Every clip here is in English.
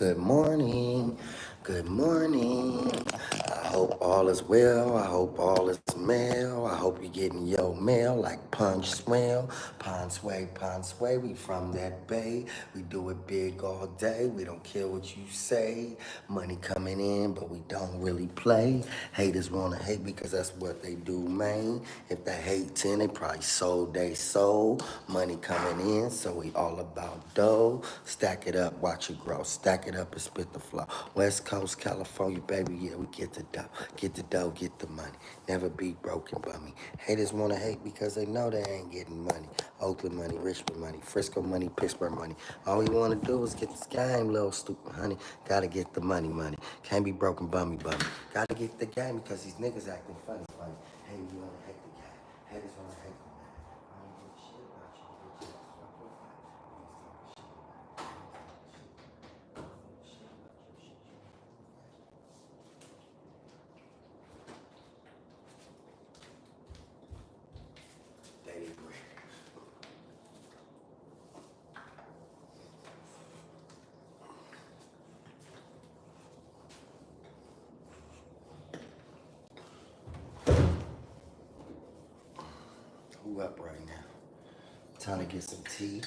Good morning. Good morning. I hope all is well. I hope all is well. I hope you're getting your mail like Punch Swell. Pond Sway. We from that bay. We do it big all day. We don't care what you say. Money coming in, but we don't really play. Haters wanna hate because that's what they do, man. If they hate 10, they probably sold they soul. Money coming in, so we all about dough. Stack it up, watch it grow. Stack it up and spit the flow. West Coast, California, baby, yeah, we get the dough. Get the dough, get the money. Never be broken by me. Haters wanna hate because they know they ain't getting money. Oakland money, Richmond money, Frisco money, Pittsburgh money. All you wanna do is get this game, little stupid honey. Gotta get the money, money. Can't be broken by me, bummy. Gotta get the game because these niggas acting funny, funny. Hey, you wanna hate the game. Haters wanna hate the man. I don't give a shit about you, bitch. Fuck your fight. Daily bread. Who up right now? Time to get some tea.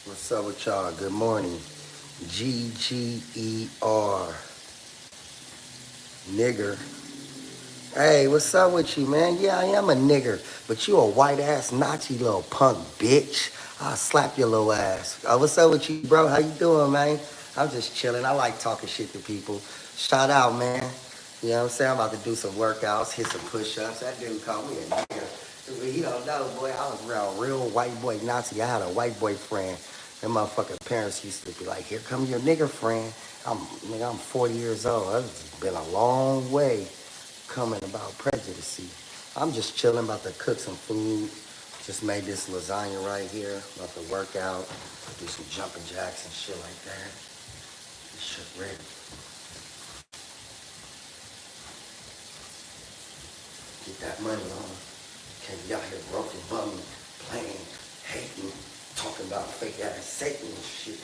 What's up with y'all? Good morning. GGER. Nigger. Hey, what's up with you, man? Yeah, I am a nigger, but you a white ass Nazi little punk bitch. I'll slap your little ass. What's up with you, bro? How you doing, man? I'm just chilling. I like talking shit to people. Shout out, man. You know what I'm saying? I'm about to do some workouts, hit some push-ups. That dude called me a nigger. You don't know, boy. I was around a real white boy Nazi. I had a white boyfriend. Them motherfucking parents used to be like, "Here come your nigger friend." I'm 40 years old. It's been a long way coming about prejudice. I'm just chilling, about to cook some food. Just made this lasagna right here. About to work out, do some jumping jacks and shit like that. This shit ready. Get that money on. Can't be out here broken, bumming, playing, hating, talking about fake ass Satan and shit.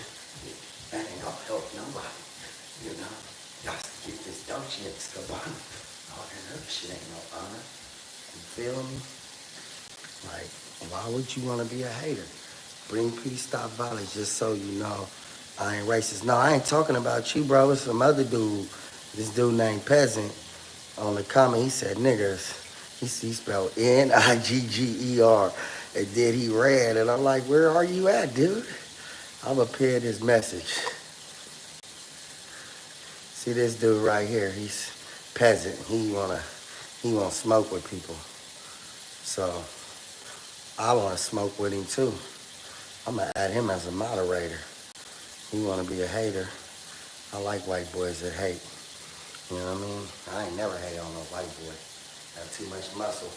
That ain't gonna help nobody. You know? Y'all get this Dolce and Gabbana. All that other shit ain't no honor. You feel me? Like, why would you want to be a hater? Bring peace, stop violence, just so you know I ain't racist. No, I ain't talking about you, bro. It's some other dude. This dude named Peasant on the comment, he said niggers. He spelled Nigger. And then he ran, and I'm like, where are you at, dude? I'm going to pin his message. See this dude right here, he's Peasant. He wanna smoke with people. So I wanna smoke with him too. I'm gonna add him as a moderator. He wanna be a hater. I like white boys that hate. You know what I mean? I ain't never hate on no white boy. Got too much muscle.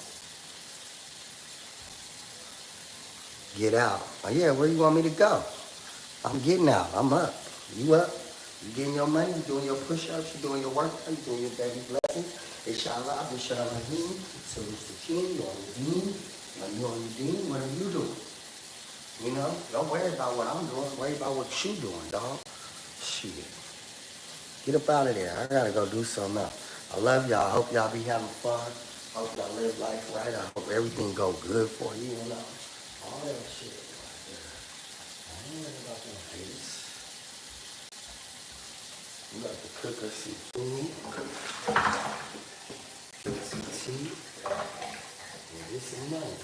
Get out. Oh yeah, where you want me to go? I'm getting out. I'm up. You up? You getting your money? You doing your push-ups? You doing your workout? You doing your baby blessings? Inshallah, inshallah, so it's the king, you on your deen. You on your deen, what are you doing? You know? Don't worry about what I'm doing. Worry about what you doing, dog. Shit. Get up out of there. I gotta go do something else. I love y'all. I hope y'all be having fun. Hope y'all live life right. I hope everything go good for you, you know? All that shit. I ain't worried about them haters. You got to cook us some food, cook some tea, and get some money.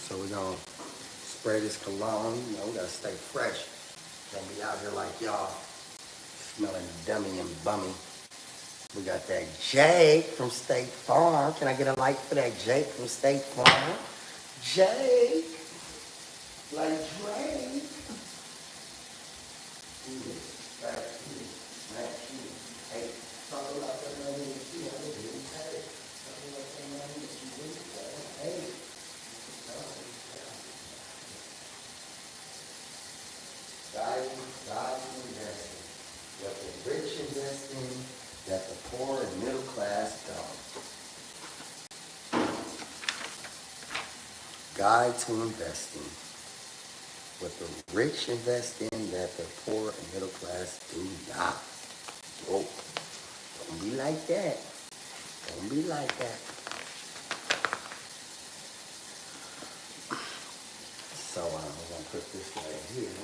So we're gonna spray this cologne. You know, we gotta stay fresh. Gonna be out here like y'all, smelling dummy and bummy. We got that Jake from State Farm. Can I get a like for that Jake from State Farm? Jake, like Drake. Hey, talk about that money in the key. I didn't tell it. Talk about that money in the key. Hey. God investing. What the rich invest in, that the poor and middle class don't. Guide to investing. What the rich invest in, that the poor and middle class do not. Whoa. Don't be like that. Don't be like that. So I'm going to put this right here.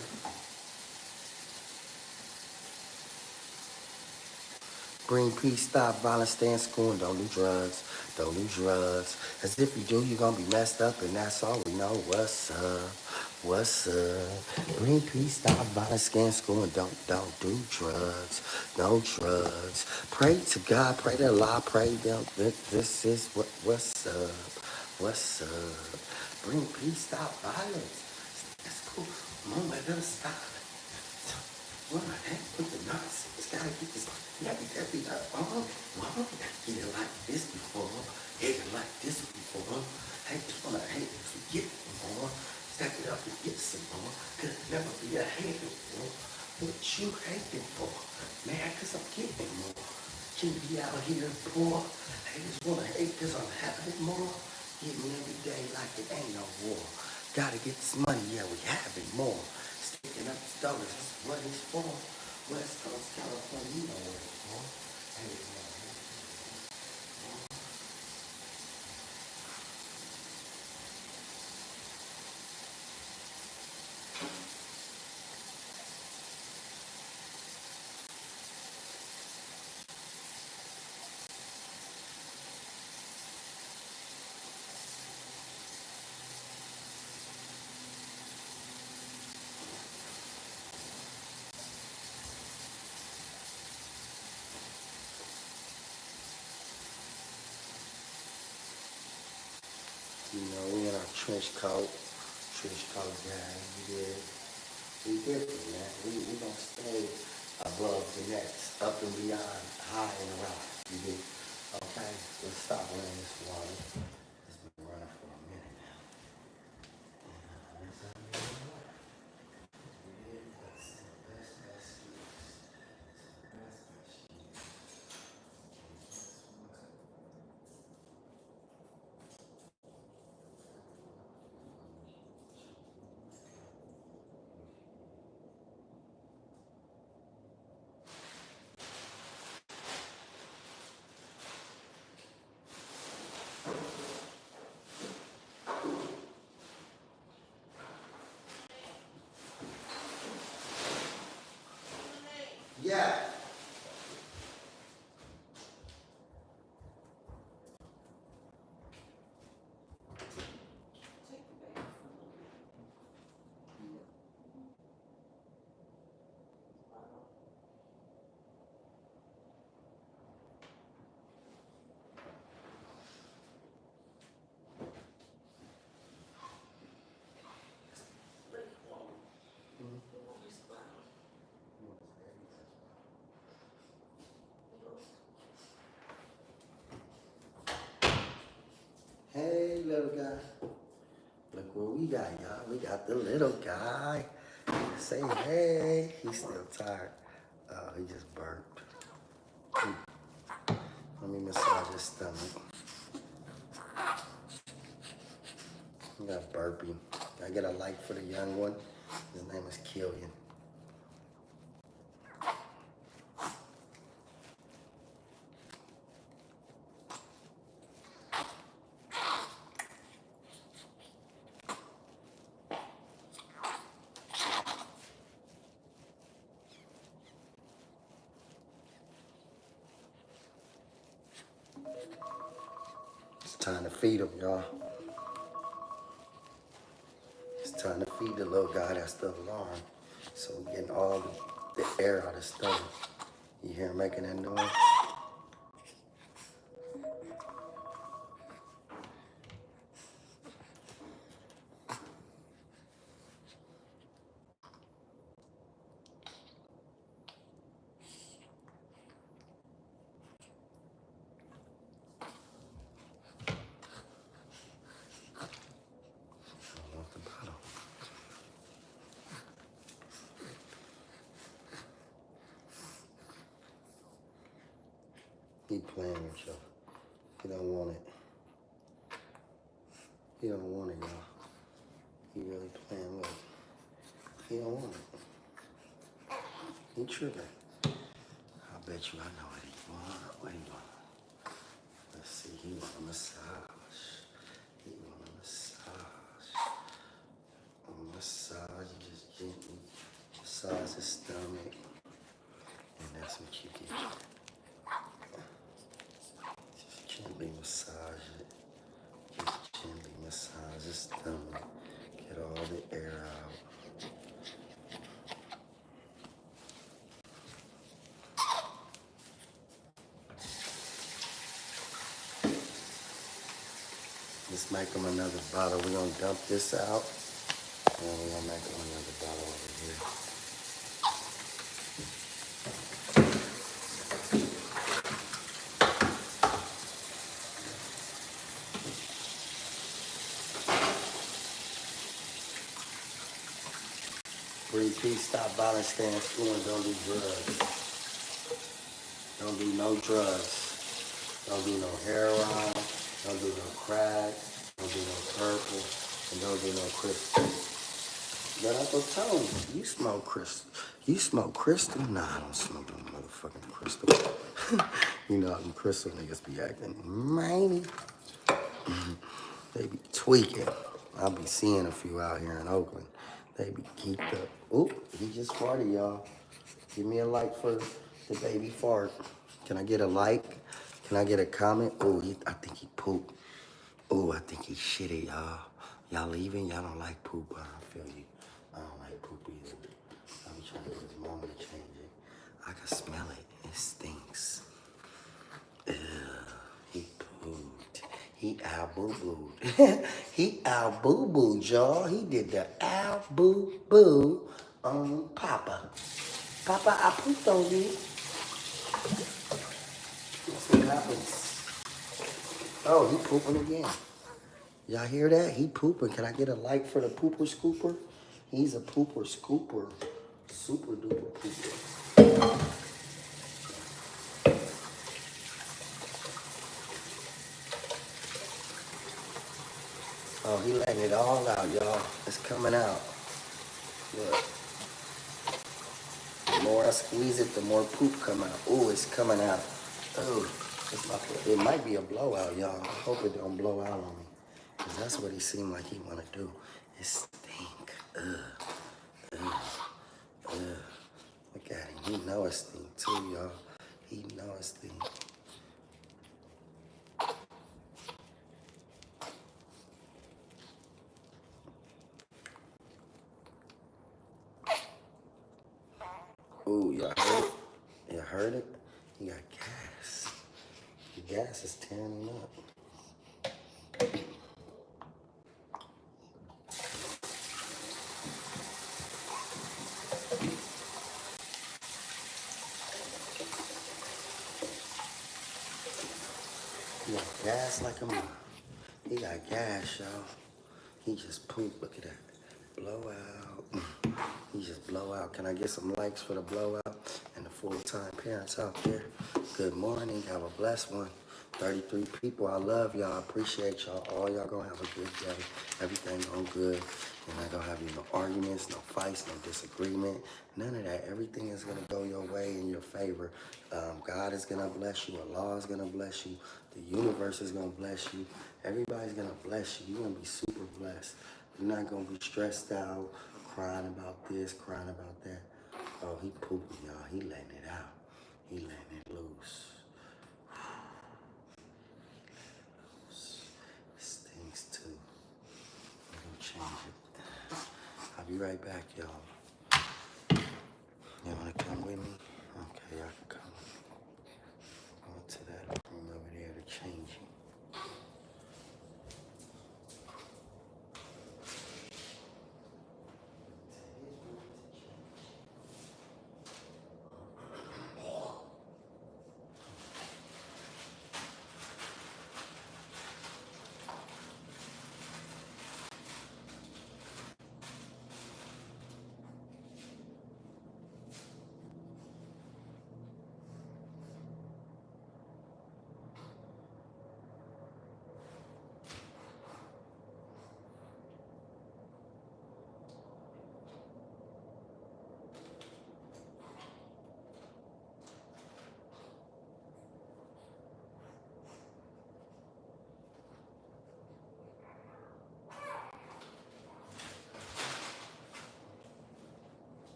Bring peace, stop violence, stay in school, and don't do drugs. Don't do drugs. As if you do, you're going to be messed up, and that's all we know. What's up? What's up? Bring peace, stop violence, stay in school, and don't do drugs. No drugs. Pray to God, pray to Allah, pray them. This is what's up. What's up? Bring peace, stop violence. That's cool. Mom, I gotta stop. What the heck with the nonsense? Gotta get this. You gotta get that beat up. He didn't like this before. He didn't like this before. Hey, just wanna hate this and get more. Stack it up and get some more. Could never be a hater for. What you hating for? Man, cause I'm getting more. Can't be out here poor. Haters wanna hate cause I'm having more. Getting every day like it ain't no war. Gotta get this money, yeah, we having more. Sticking up the dollars, that's what it's for. West Coast, California, you know what it's for. Hey, You know, we in our trench coat gang. Yeah. We different, man. We gonna stay above the next, up and beyond, high and around. You get, okay? Let's stop running this water. It's been running for a minute now. Yeah. Hey, little guy. Look what we got, y'all. We got the little guy. Say hey. He's still tired. Oh, he just burped. Let me massage his stomach. He got burpee. I get a like for the young one. His name is Killian. It's time to feed him, y'all. It's time to feed the little guy. That's the alarm. So we're getting all the air out of his stomach. You hear him making that noise? Off the bottle. He playing with you. He don't want it. He don't want it, y'all. He really playing with it. He don't want it. He tripping. I bet you I know what he want. What he want? Let's see. He want a massage. He want a massage. A massage. You just gently massage his stomach. And that's what you get. Just gently massage it. Just gently massage his stomach. Get all the air out. Let's make him another bottle. We're gonna dump this out. And we're gonna make him another bottle over here. Breathe peace, stop violence, stay in school, and don't do drugs. Don't do no drugs. Don't do no heroin. Don't do no crack. Don't do no purple. And don't do no crystal. But Uncle Tony, you smoke crystal. You smoke crystal? Nah, I don't smoke no motherfucking crystal. You know how them crystal niggas be acting mighty. They be tweaking. I'll be seeing a few out here in Oakland. They be geeked up. Oop, he just farted, y'all. Give me a like for the baby fart. Can I get a like? Can I get a comment? Oh, I think he pooped. Oh, I think he shitty, y'all. Y'all leaving? Y'all don't like poop. I feel you. I don't like poop either. I'm trying to get this mama to change it. I can smell it. It stinks. Ugh, he pooped. He out out boo-booed. He out boo-booed, y'all. He did the out boo-boo on Papa. Papa, I pooped on you. Let's see what happens. Oh, he pooping again. Y'all hear that? He pooping. Can I get a like for the pooper scooper? He's a pooper scooper. Super duper pooper. Oh, he letting it all out, y'all. It's coming out. Look. The more I squeeze it, the more poop come out. Ooh, it's coming out. Ooh, it might be a blowout, y'all. I hope it don't blow out on me. Because that's what he seemed like he want to do. It stink. Ugh. Ugh. Ugh. Look at him. He know it stink too, y'all. He know it stink. Ooh, y'all heard it? You heard it? He got gas. The gas is tearing him up. He got gas like a mom. He got gas, y'all. He just pooped. Look at that. Blowout. He just blow out. Can I get some likes for the blowout and the full-time parents out there? Good morning. Have a blessed one. 33 people. I love y'all. I appreciate y'all. All y'all gonna have a good day. Everything going good. You're not gonna have no arguments, no fights, no disagreement. None of that. Everything is gonna go your way in your favor. God is gonna bless you. Allah is gonna bless you. The universe is gonna bless you. Everybody's gonna bless you. You're gonna be super blessed. You're not gonna be stressed out, crying about this, crying about that. Oh, he pooping, y'all. He letting it out. He letting it loose. Stinks too. I'm gonna change it. I'll be right back, y'all. You wanna come with me? Okay, y'all can come. Go to that room over there to change it.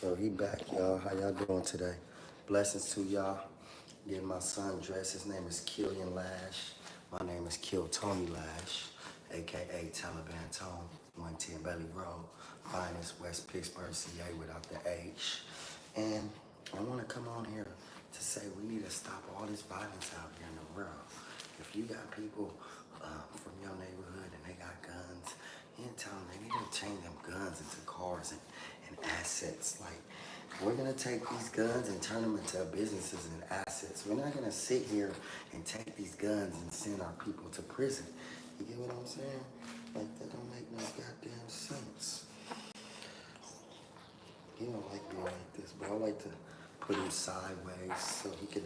So he back, y'all. How y'all doing today? Blessings to y'all. Getting my son dressed. His name is Killian Lash. My name is Kill Tony Lash, aka Taliban Tone, 110 Belly Road, finest West Pittsburgh, CA without the H. And I want to come on here to say we need to stop all this violence out here in the world. If you got people from your neighborhood and they got guns, you tell them they need to change them guns into cars and assets. Like, we're gonna take these guns and turn them into businesses and assets. We're not gonna sit here and take these guns and send our people to prison. You get what I'm saying? Like, that don't make no goddamn sense. He don't like being like this, but I like to put him sideways so he can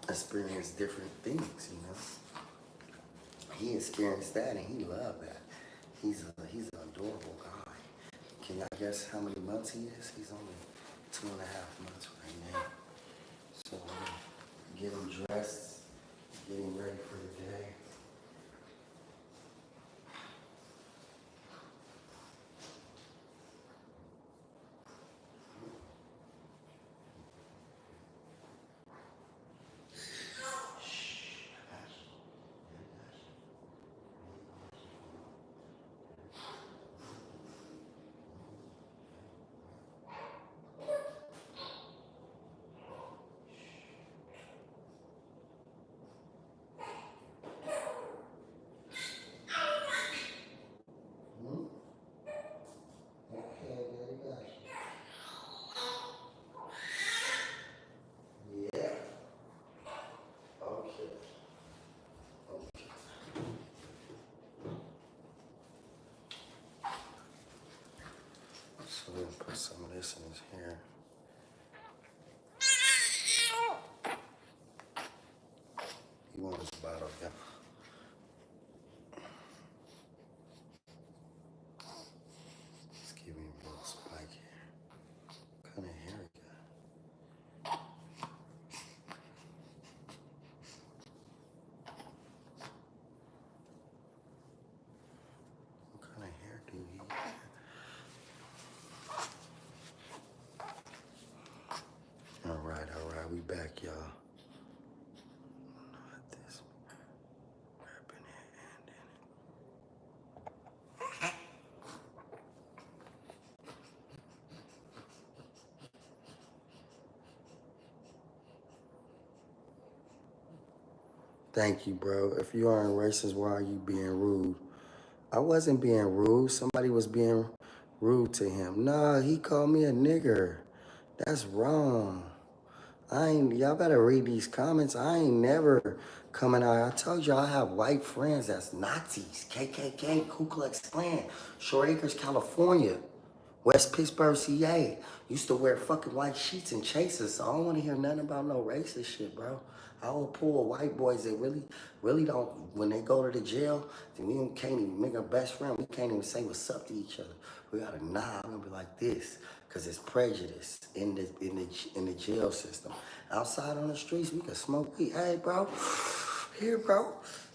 experience different things, you know? He experienced that and he loved that. He's an adorable guy. Can y'all guess how many months he is? He's only 2.5 months right now. So I'm gonna get him dressed, get him ready for the day. Okay, very good. Yeah. Okay. Okay. So we'll put some of this in his hair. He wants his bottle, yeah. Let's give him a little spike here. What kind of hair he got? What kind of hair do he have? All right, we back, y'all. Not this. Wrapping it and then Thank you, bro. If you aren't racist, why are you being rude? I wasn't being rude. Somebody was being rude to him. Nah, he called me a nigger. That's wrong. Y'all better read these comments. I ain't never coming out. I told you I have white friends that's Nazis, KKK, Ku Klux Klan, Short Acres, California, West Pittsburgh, CA. Used to wear fucking white sheets and chasers, so I don't want to hear nothing about no racist shit, bro. I will pull white boys that really don't, when they go to the jail, then we can't even make a best friend. We can't even say what's up to each other. We gotta I'm gonna be like this, cause it's prejudice in the jail system. Outside on the streets, we can smoke weed. Hey, bro, here, bro.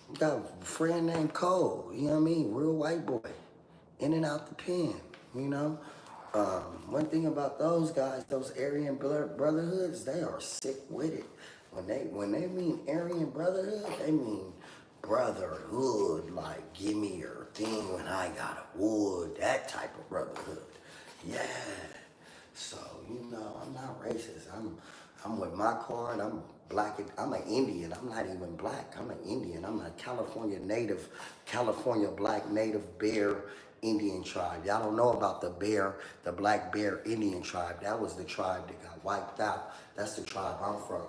We got a friend named Cole. You know what I mean? Real white boy, in and out the pen. You know. One thing about those guys, those Aryan brotherhoods, they are sick with it. When they mean Aryan brotherhood, they mean brotherhood, like give me your thing when I got a wood, that type of brotherhood. Yeah. So, you know, I'm not racist. I'm with my card. I'm black. I'm an Indian. I'm not even black. I'm an Indian. I'm a California native, California black native bear Indian tribe. Y'all don't know about the black bear Indian tribe. That was the tribe that got wiped out. That's the tribe I'm from.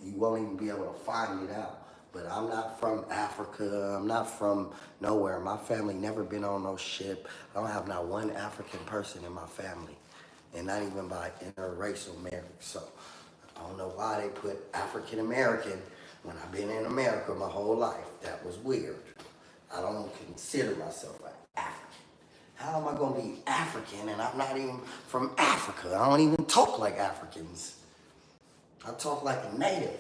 You won't even be able to find it out. But I'm not from Africa. I'm not from nowhere. My family never been on no ship. I don't have not one African person in my family. And not even by interracial marriage. So I don't know why they put African American when I've been in America my whole life. That was weird. I don't consider myself an African. How am I gonna be African and I'm not even from Africa? I don't even talk like Africans. I talk like a native,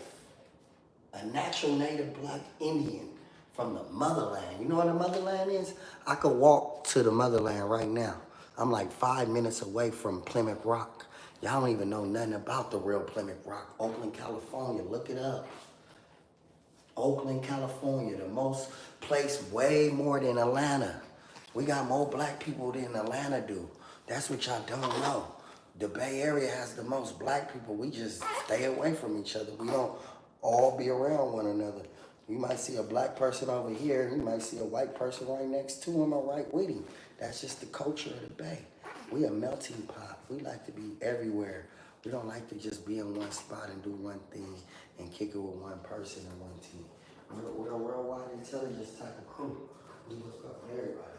a natural native black Indian from the motherland. You know what the motherland is? I could walk to the motherland right now. I'm like 5 minutes away from Plymouth Rock. Y'all don't even know nothing about the real Plymouth Rock. Oakland, California, look it up. Oakland, California, the most place way more than Atlanta. We got more black people than Atlanta do. That's what y'all don't know. The Bay Area has the most black people. We just stay away from each other. We don't all be around one another. You might see a black person over here. You might see a white person right next to him or right with him. That's just the culture of the Bay. We a melting pot. We like to be everywhere. We don't like to just be in one spot and do one thing and kick it with one person and one team. We're a worldwide intelligence type of crew. We look up everybody.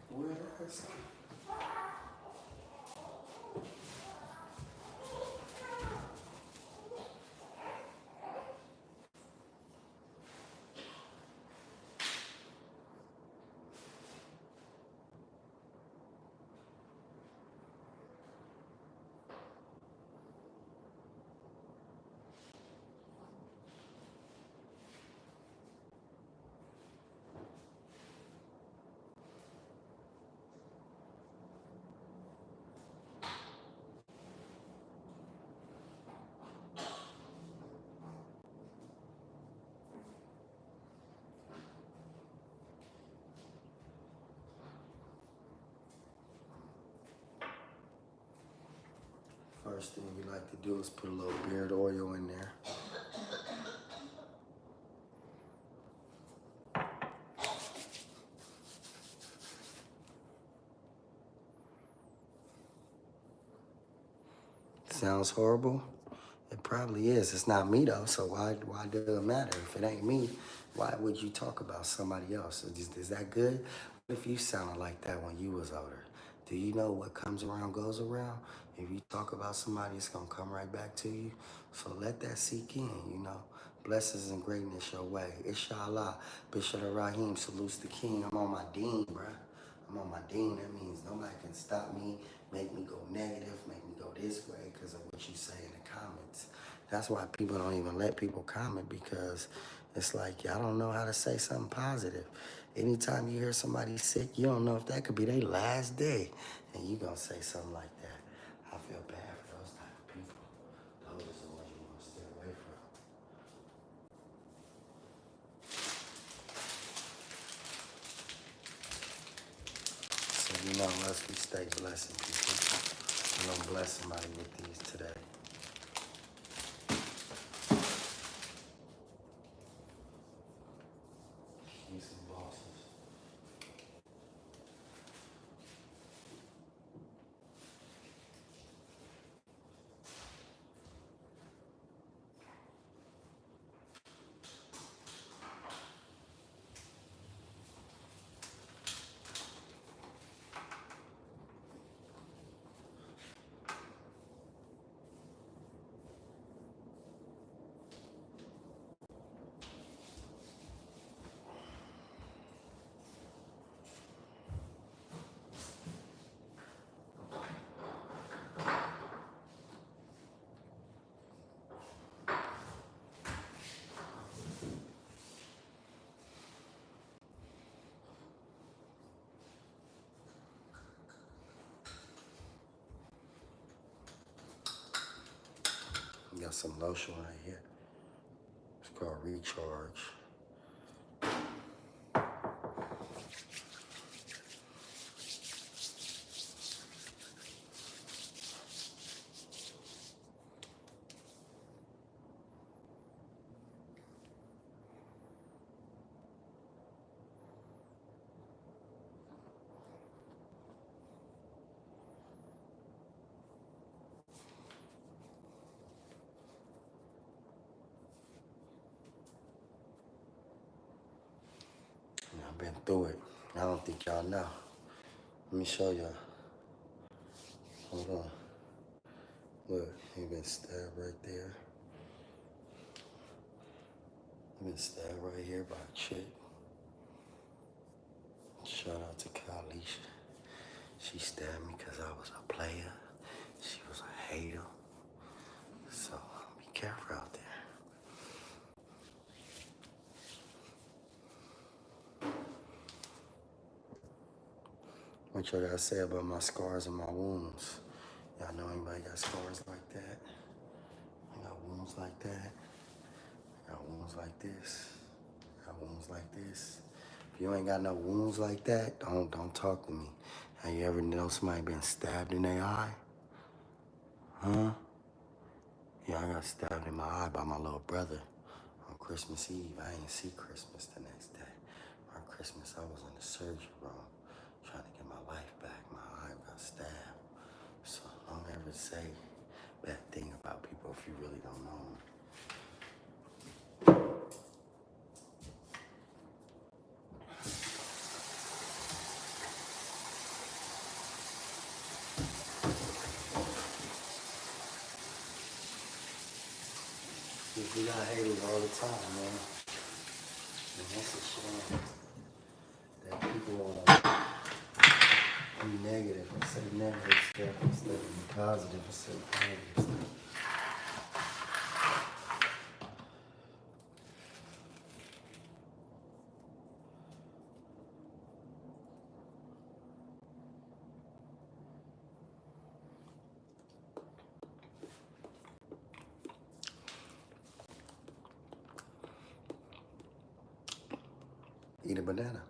Where's first thing we like to do is put a little beard oil in there. Sounds horrible? It probably is. It's not me though, so why does it matter? If it ain't me, why would you talk about somebody else? Is that good? What if you sounded like that when you was older? Do you know what comes around goes around? If you talk about somebody, it's gonna come right back to you. So let that sink in, you know. Blessings and greatness your way. Inshallah. Bishop Rahim salutes the king. I'm on my dean, bruh. I'm on my dean. That means nobody can stop me, make me go negative, make me go this way because of what you say in the comments. That's why people don't even let people comment, because it's like y'all don't know how to say something positive. Anytime you hear somebody sick, you don't know if that could be their last day, and you gonna say something like that. I feel bad for those type of people. Those are the ones you want to stay away from. So you know, unless we stay blessing people, we're gonna bless somebody with these today. Need some bosses. got some lotion right here. It's called Recharge. I've been through it. I don't think y'all know. Let me show y'all. Hold on. Look, he been stabbed right there. He been stabbed right here by a chick. Shout out to Kalisha. She stabbed me because I was a player. She was a hater. So be careful out there. What y'all gotta say about my scars and my wounds? Y'all know anybody got scars like that? I got wounds like that. I got wounds like this. I got wounds like this. If you ain't got no wounds like that, don't talk to me. Have you ever know somebody been stabbed in their eye? Huh? Yeah, I got stabbed in my eye by my little brother on Christmas Eve. I ain't see Christmas the next day. On Christmas, I was in the surgery room trying to get my life back. My eye got stabbed. So don't ever say bad thing about people if you really don't know them. We got haters all the time, man. And that's a shame that people want to be negative and say negative stuff instead of be positive and say positive stuff. Eat a banana.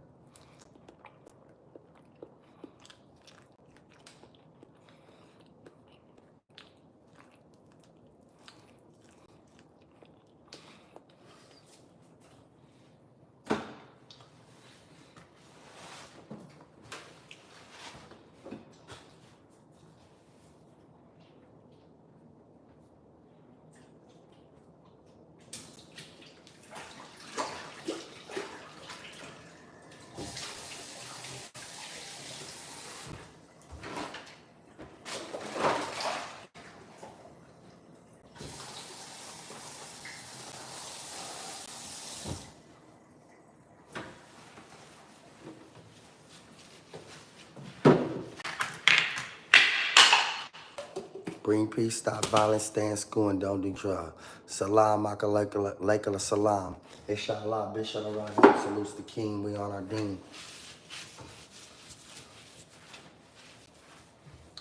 Bring peace, stop violence, stay in school, and don't do drugs. Salam, alaikum, salam. Inshallah, bishallah, salutes the king, we on our deen.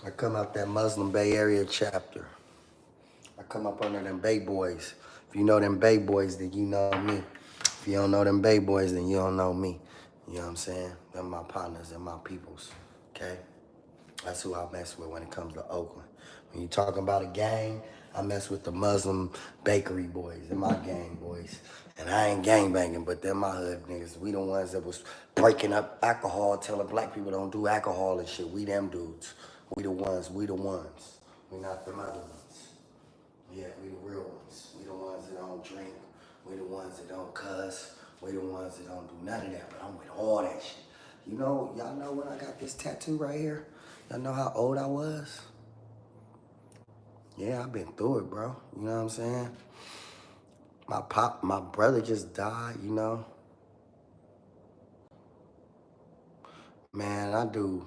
I come out that Muslim Bay Area chapter. I come up under them Bay Boys. If you know them Bay Boys, then you know me. If you don't know them Bay Boys, then you don't know me. You know what I'm saying? Them my partners and my peoples, okay? That's who I mess with when it comes to Oakland. When you talking about a gang, I mess with the Muslim bakery boys. They're my gang boys. And I ain't gang banging, but they're my hood niggas. We the ones that was breaking up alcohol, telling black people don't do alcohol and shit. We them dudes. We the ones, we the ones. We not them other ones. Yeah, we the real ones. We the ones that don't drink. We the ones that don't cuss. We the ones that don't do none of that, but I'm with all that shit. You know, y'all know when I got this tattoo right here? Y'all know how old I was? Yeah, I've been through it, bro. You know what I'm saying? My brother just died, you know? Man, I do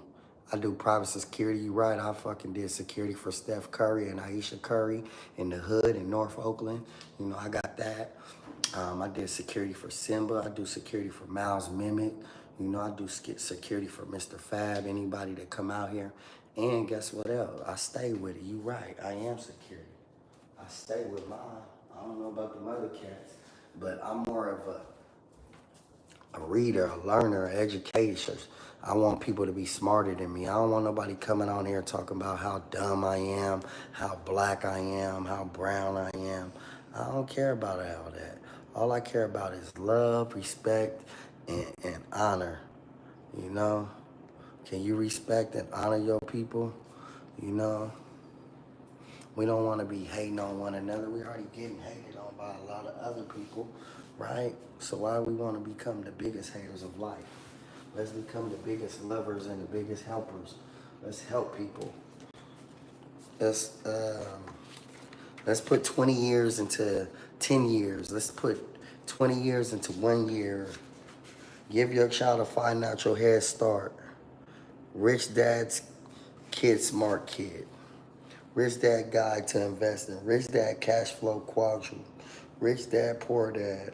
private security. You right, I fucking did security for Steph Curry and Aisha Curry in the hood in North Oakland. You know, I got that. I did security for Simba. I do security for Miles Mimic. You know, I do security for Mr. Fab, anybody that come out here. And guess what else? I stay with it. You right, I am security. I stay with mine. I don't know about the other cats, but I'm more of a reader, a learner, an educator. I want people to be smarter than me. I don't want nobody coming on here talking about how dumb I am, how black I am, how brown I am. I don't care about all that. All I care about is love, respect, and honor. You know? Can you respect and honor your people? You know? We don't want to be hating on one another. We're already getting hated on by a lot of other people, right? So why do we want to become the biggest haters of life? Let's become the biggest lovers and the biggest helpers. Let's help people. Let's let's put 20 years into 10 years. Let's put 20 years into 1 year. Give your child a financial head start. Rich dad's kid, smart kid. Rich dad guide to investing. Rich dad cash flow quadrant. Rich dad, poor dad.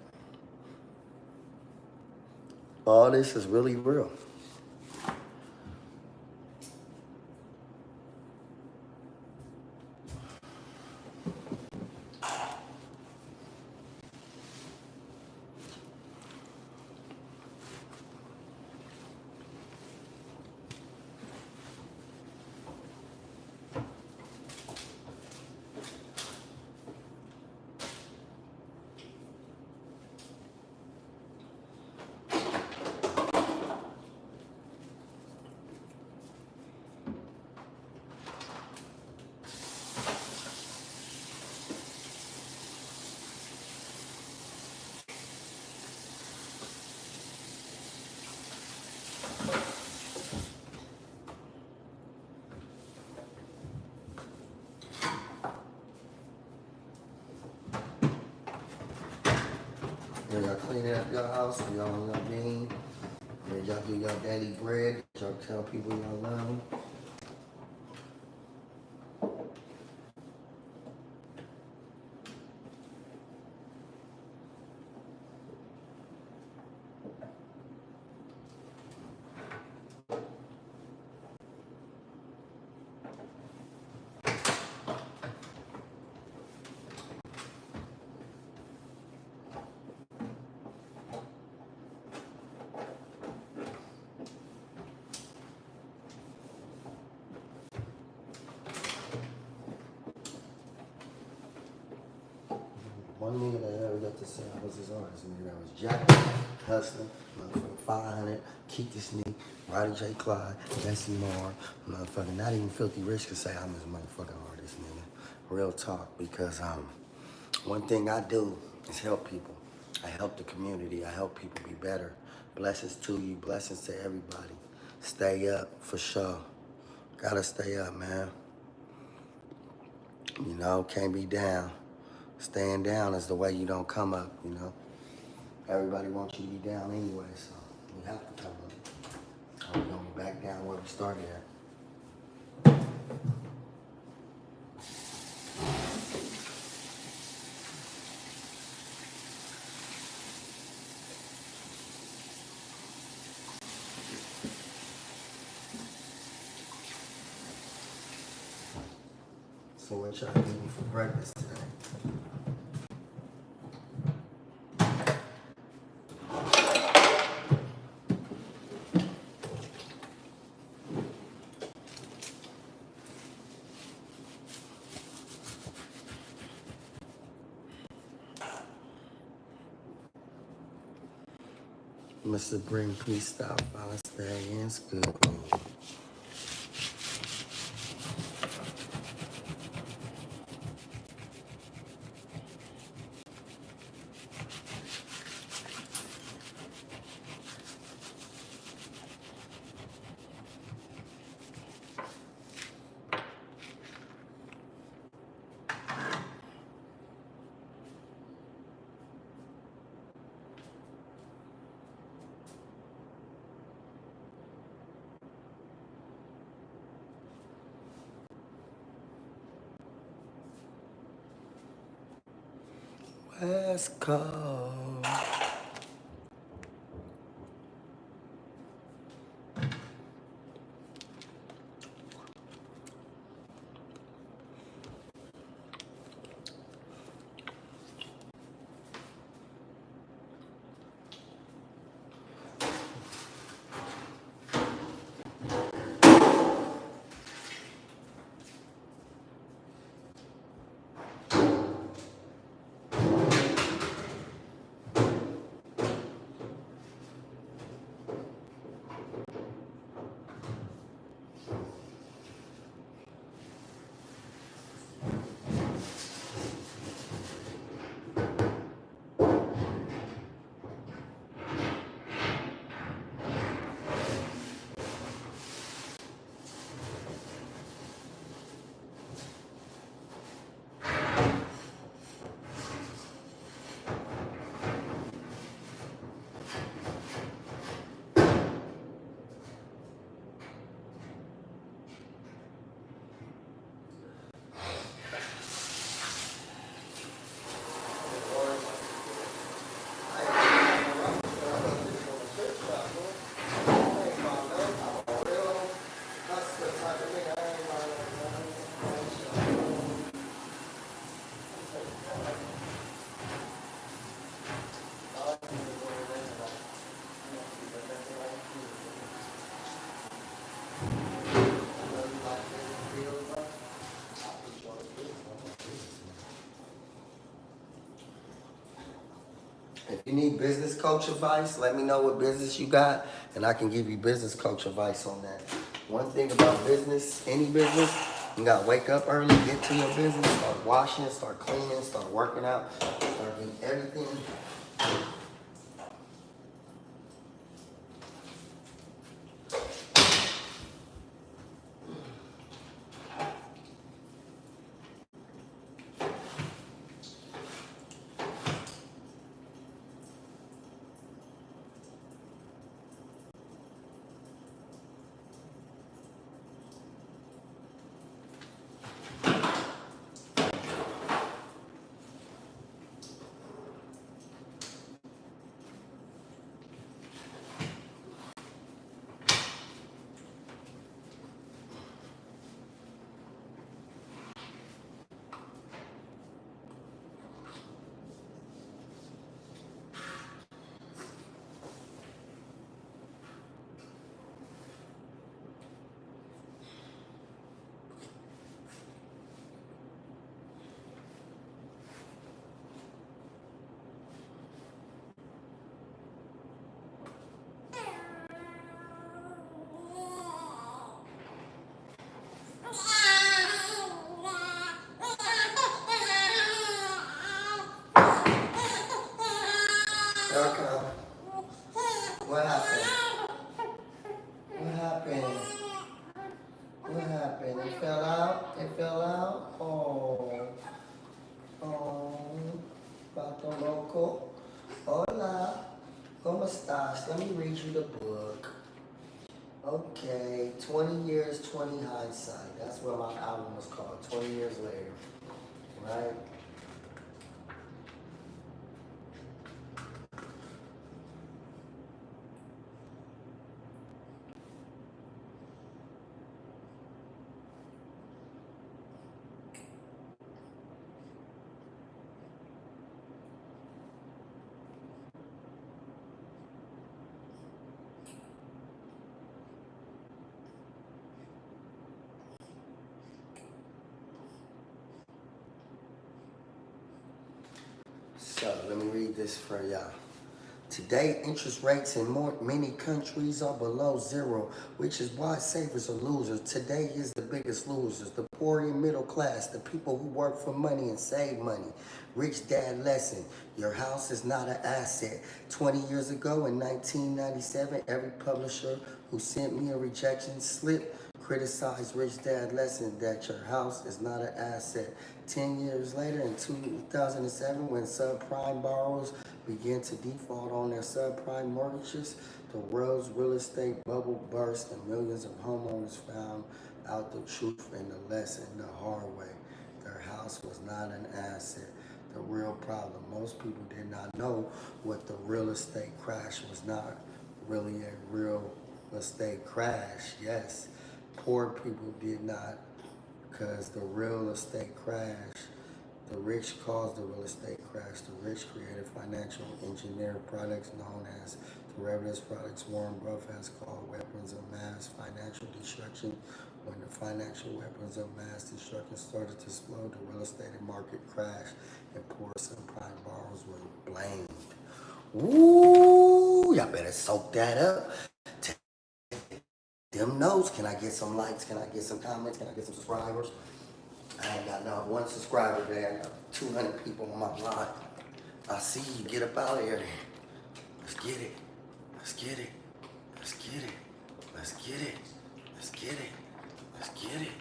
All this is really real. Yeah, y'all clean up your house, y'all on your bean. Yeah, y'all do your daily bread. Y'all tell people y'all love them. One nigga that ever got to say I was his artist, nigga that was jacking, hustling, motherfucking 500, Keith the Sneak, Roddy J. Clyde, Jesse Moore, motherfucking not even Filthy Rich can say I'm his motherfucking artist, nigga. Real talk, because one thing I do is help people. I help the community. I help people be better. Blessings to you. Blessings to everybody. Stay up for sure. Gotta stay up, man. You know, can't be down. Staying down is the way you don't come up, you know. Everybody wants you to be down anyway, so we have to come up. Or we're gonna be back down where we started at. So what y'all eating for breakfast today? Mr. Bring Freestyle, Stylin, stay in school. West Coast. If you need business coach advice, let me know what business you got, and I can give you business coach advice on that. One thing about business, any business, you gotta wake up early, get to your business, start washing, start cleaning, start working out, start getting everything. Erica, what happened? What happened? What happened? It fell out? It fell out? Oh. Oh. Pato Loco. Hola. ¿Cómo estás? Let me read you the book. Okay. 20 years, 20 hindsight. That's what my album was called. 20 years later. Right? So let me read this for y'all. Today, interest rates in many countries are below zero, which is why savers are losers. Today is the biggest losers, the poor and middle class, the people who work for money and save money. Rich dad lesson, your house is not an asset. 20 years ago in 1997, every publisher who sent me a rejection slip criticized Rich Dad lesson that your house is not an asset. 10 years later, in 2007, when subprime borrowers began to default on their subprime mortgages, the world's real estate bubble burst and millions of homeowners found out the truth and the lesson the hard way. Their house was not an asset. The real problem, most people did not know what the real estate crash was not really a real estate crash. Yes, poor people did not, because the real estate crash, the rich caused the real estate crash. The rich created financial engineered products known as derivatives products. Warren Buffett has called weapons of mass financial destruction. When the financial weapons of mass destruction started to explode, the real estate market crashed and poor subprime borrowers were blamed. Ooh, y'all better soak that up. Them notes. Can I get some likes? Can I get some comments? Can I get some subscribers? I ain't got not one subscriber today. I got 200 people on my line. I see you. Get up out of here. Let's get it. Let's get it. Let's get it. Let's get it. Let's get it. Let's get it.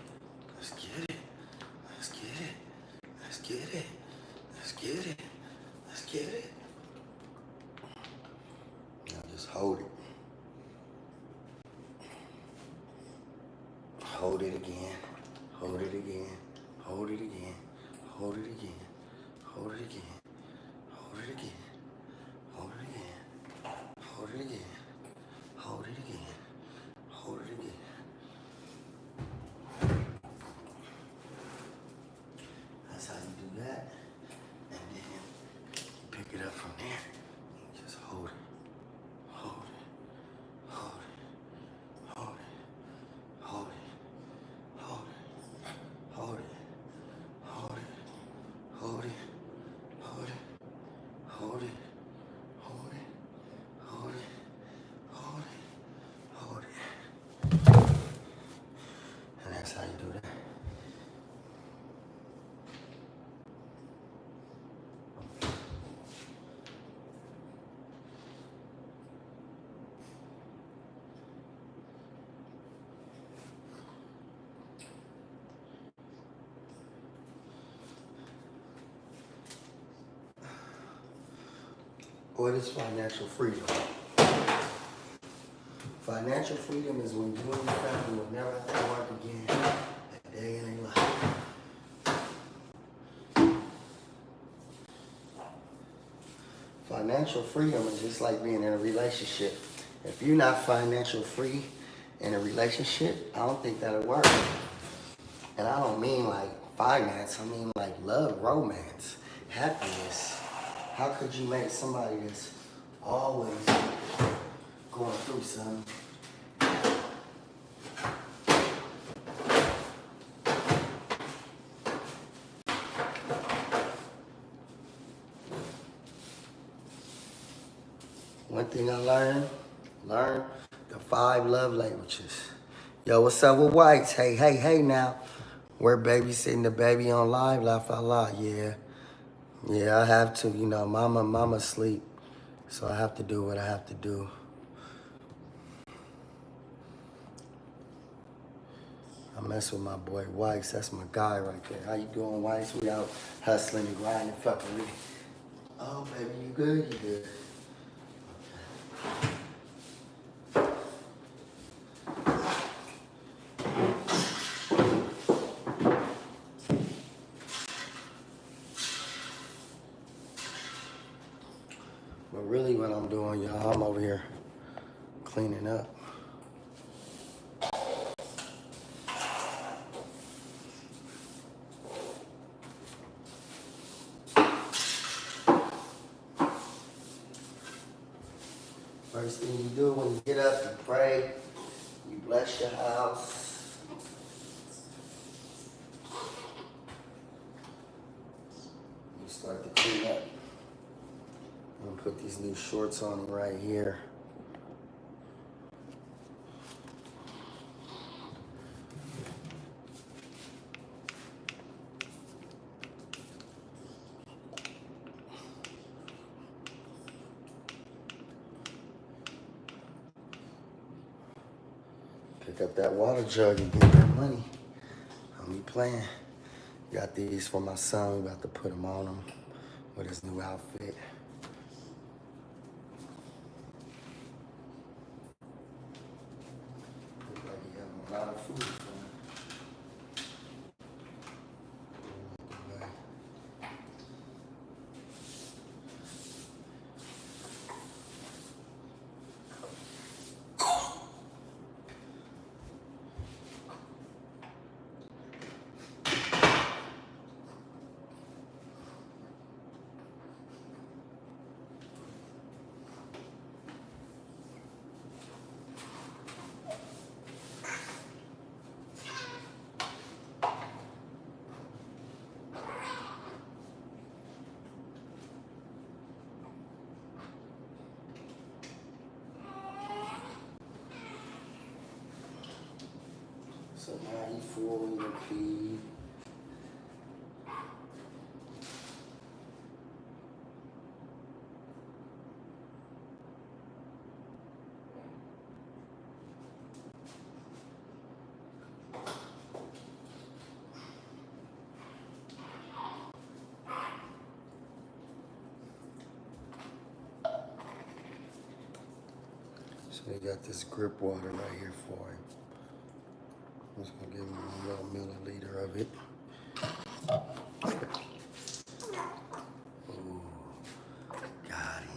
Let's get it. Let's get it. Let's get it. Let's get it. Let's get it. Now just hold it. Hold it again. Hold it again. Hold it again. Hold it again. Hold it again. Hold it again. Hold it again. Hold it again. Hold it again. Hold it again. That's how you do that. And then you pick it up from there. And just hold it. Hold it. Hold it. Hold it. Hold it. Hold it. Hold it. Hold it. Hold it. Hold it. Hold it. What is financial freedom? Financial freedom is when you and your family will never have to work again a day in their life. Financial freedom is just like being in a relationship. If you're not financial free in a relationship, I don't think that'll work. And I don't mean like finance, I mean like love, romance, happiness. How could you make somebody that's always going through something? One thing I learned the 5 love languages. Yo, what's up with whites? Hey now. We're babysitting the baby on live, laugh out loud. Yeah, I have to, you know, mama sleep. So I have to do what I have to do. I mess with my boy Weiss. That's my guy right there. How you doing, Weiss? We out hustling and grinding, fucking with. Oh, baby, you good? You good? But really what I'm doing, y'all, I'm over here cleaning up. First thing you do when you get up, you pray, you bless your house. You start to clean up. I'm gonna put these new shorts on right here. Pick up that water jug and get that money. I'll be playing. Got these for my son. We about to put him on him with his new outfit. Look like he having a lot of food for him. So now he full in the pee. So we got this grip water right here for him. I'm just gonna give him a little milliliter of it. Ooh, got him.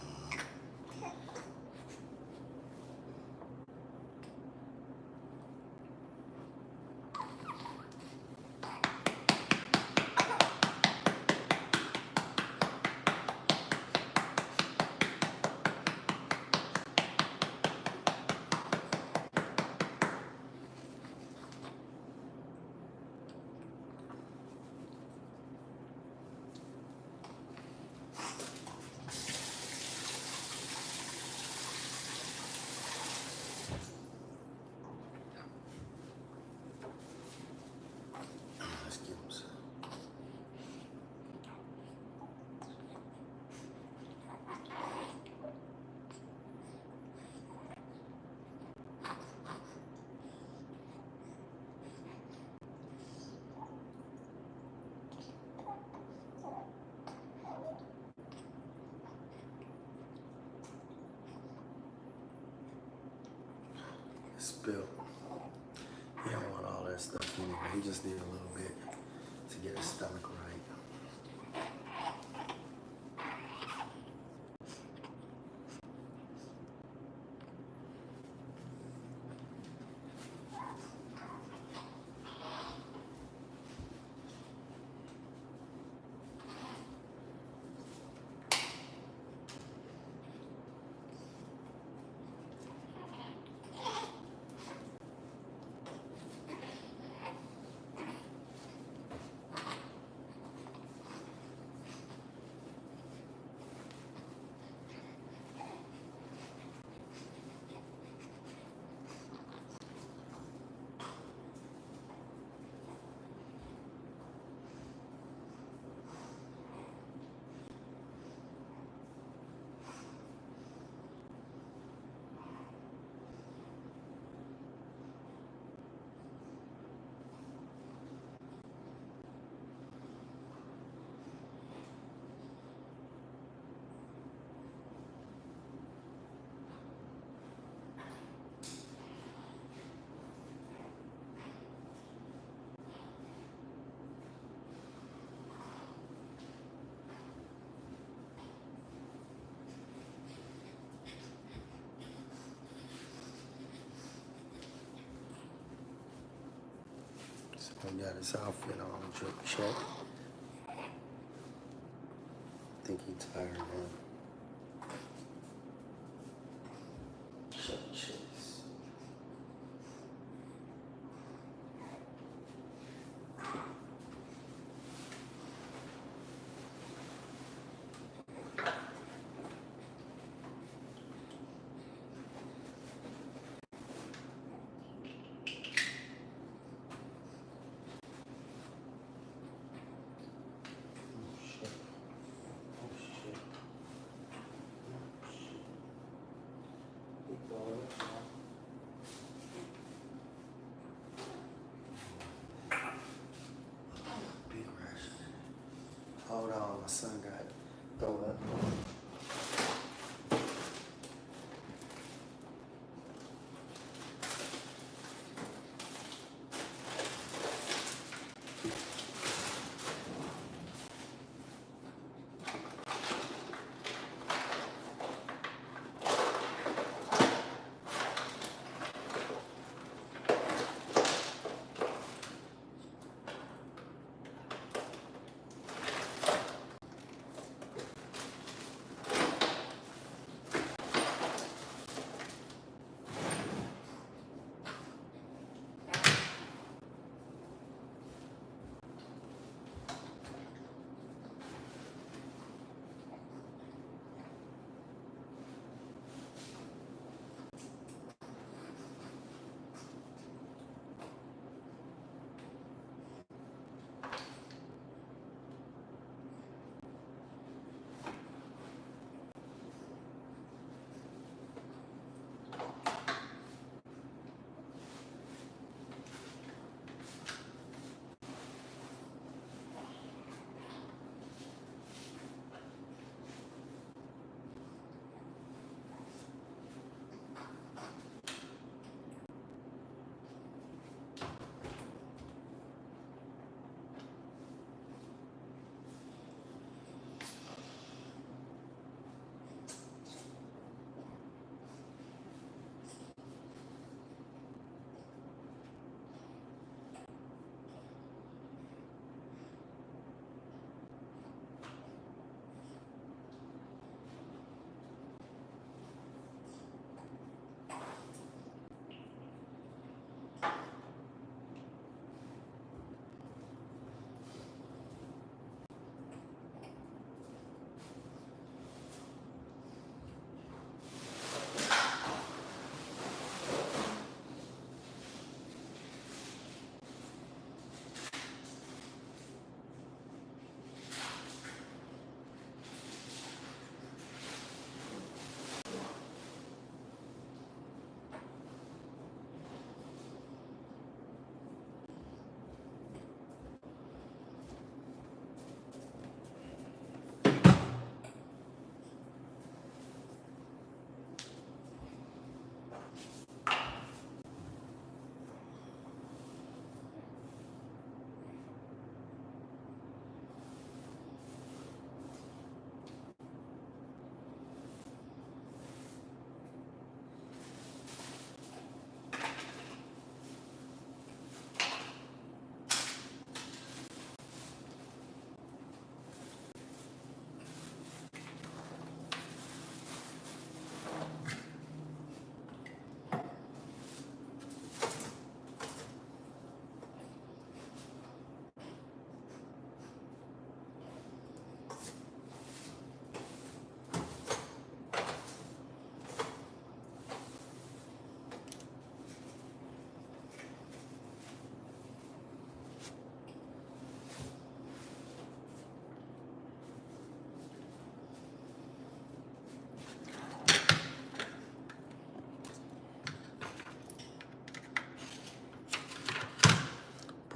spilt. He don't want all that stuff anyway. He just need a little bit to get his stomach right. So I got his outfit on, drip check. I think he tired now. Check chase. Hold on, my son got throw up.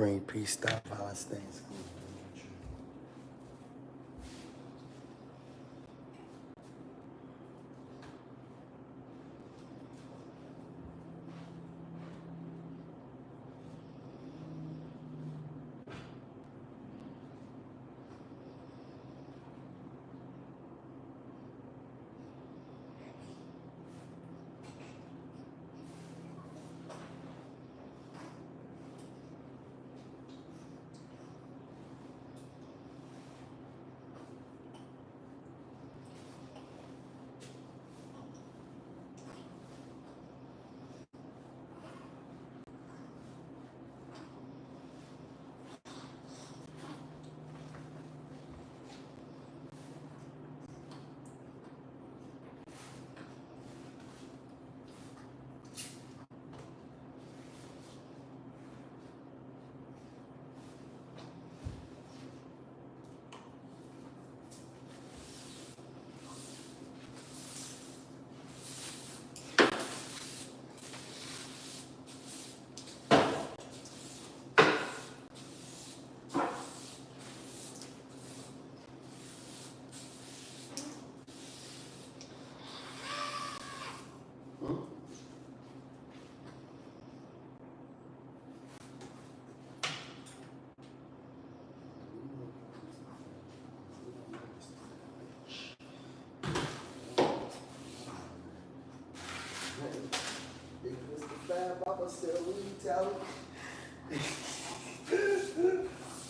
Supreme Peace, Stop Violence, Things. Big Mr. Fab, Papa said, what you tell him?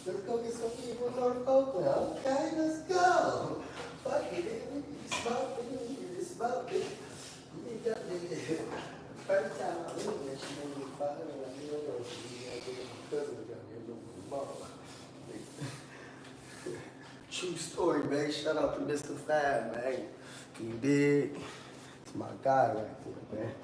Let's go get some people in North Oakland. Okay, let's go. Fuck it, nigga. We can smoke, nigga. We can smoke, nigga. You need that, nigga. First time I leave that shit, nigga, get fired, and I knew I was going to get my cousin to come here with my mama. True story, man. Shout out to Mr. Fab, man. You dig? It's my guy right there, man.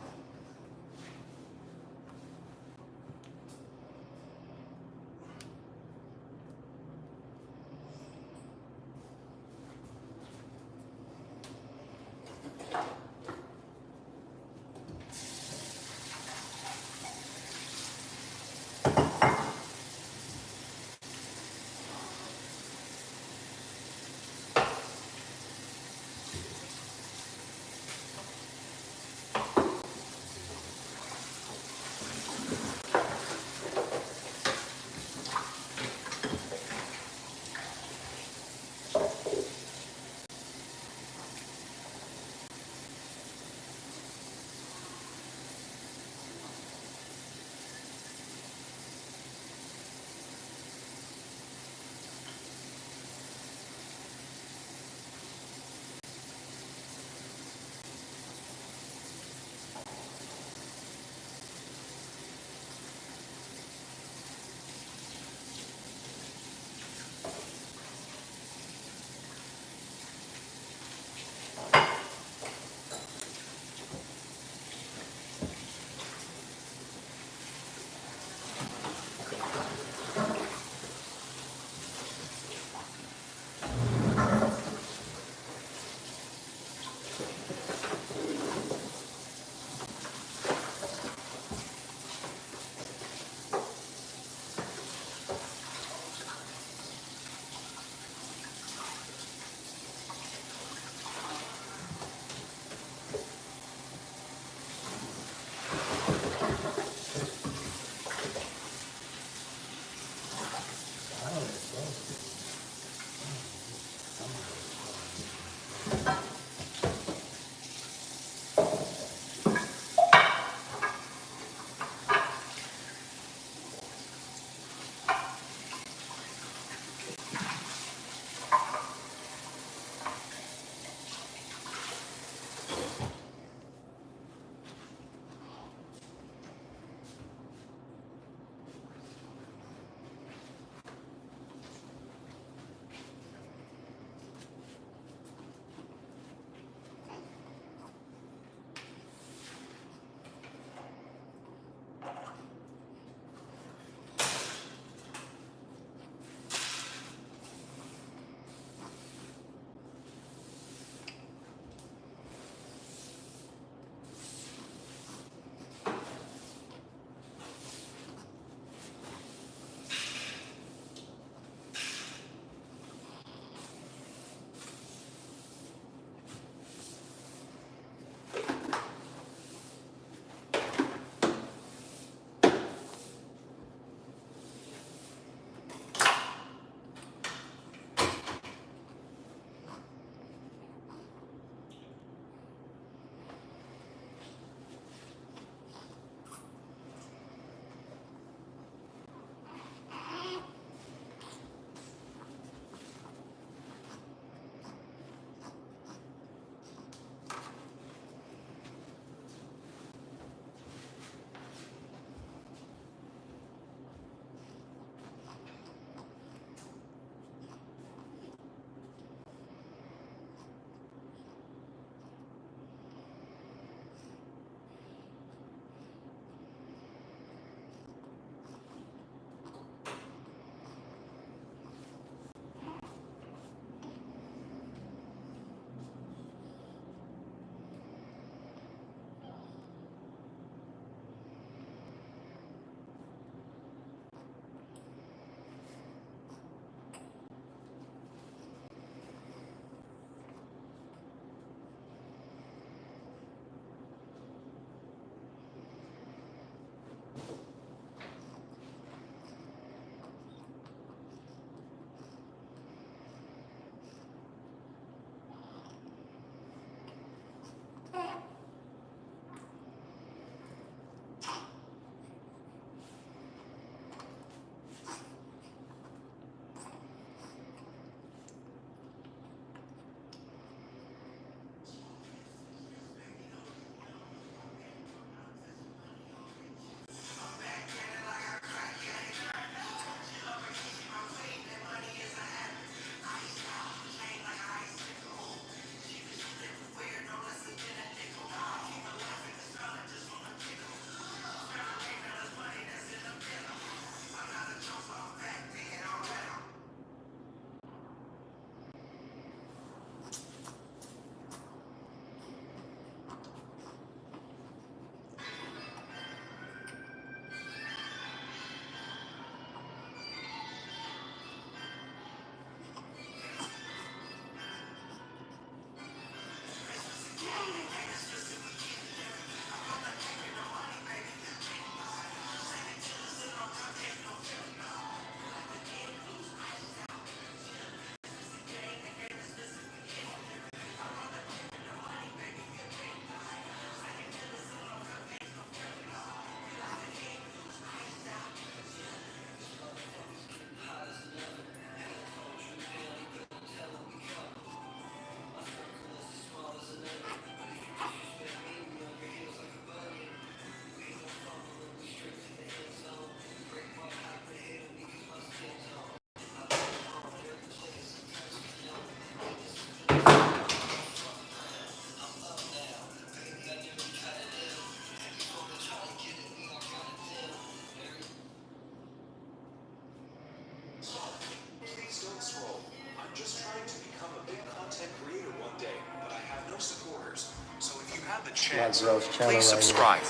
the channel, please subscribe.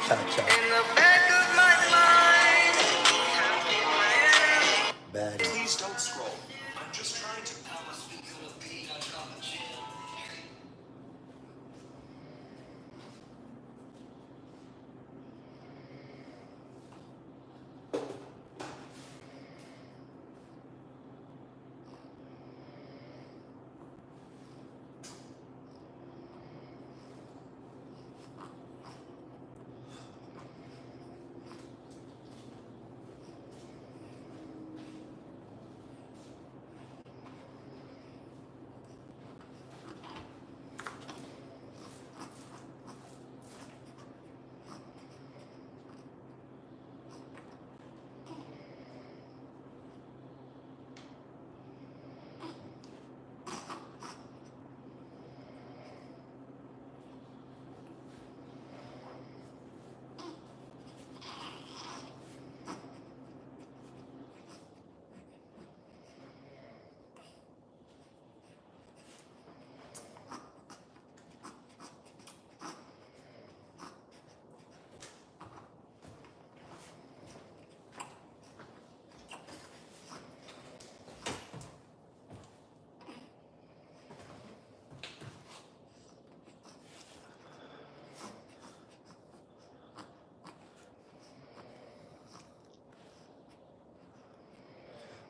Cha-cha. In the back of my mind, Bad. please don't scroll. I'm just trying to.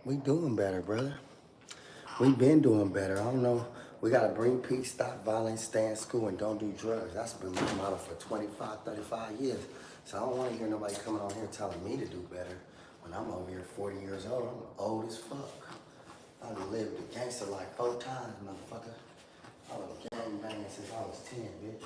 We doing better, brother. We been doing better. I don't know. We got to bring peace, stop violence, stay in school, and don't do drugs. That's been my motto for 25, 35 years. So I don't want to hear nobody coming on here telling me to do better when I'm over here 40 years old. I'm old as fuck. I done lived the gangster life 4 times, motherfucker. I was gang banging since I was 10, bitch.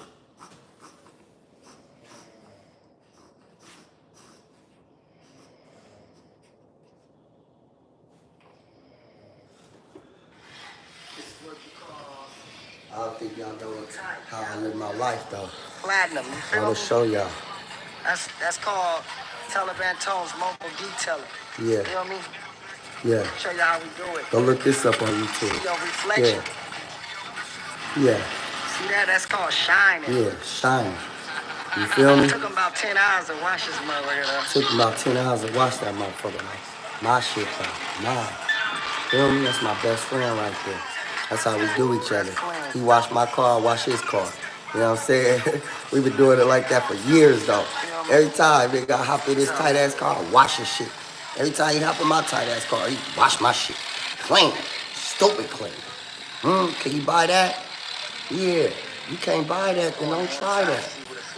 I don't think y'all know how I live my life, though. Platinum, you I feel want me? to show y'all. That's called Taliban Tone's mobile detailing. Yeah. Feel me? Yeah. Show you how we do it. Go look this up on See YouTube. your reflection. Yeah. See that? That's called shining. Yeah. Shining. You feel me? It took him about 10 hours to wash this motherfucker though. Took about 10 hours to watch that motherfucker. Like, my shit, though. Mine. Feel me? That's my best friend right there. That's how we do each other. He washed my car, I wash his car. You know what I'm saying? We've been doing it like that for years, though. Every time they got hop in this tight ass car, I wash his shit. Every time he hop in my tight ass car, he wash my shit. Clean. Stupid clean. Can you buy that? Yeah. You can't buy that, then don't try that.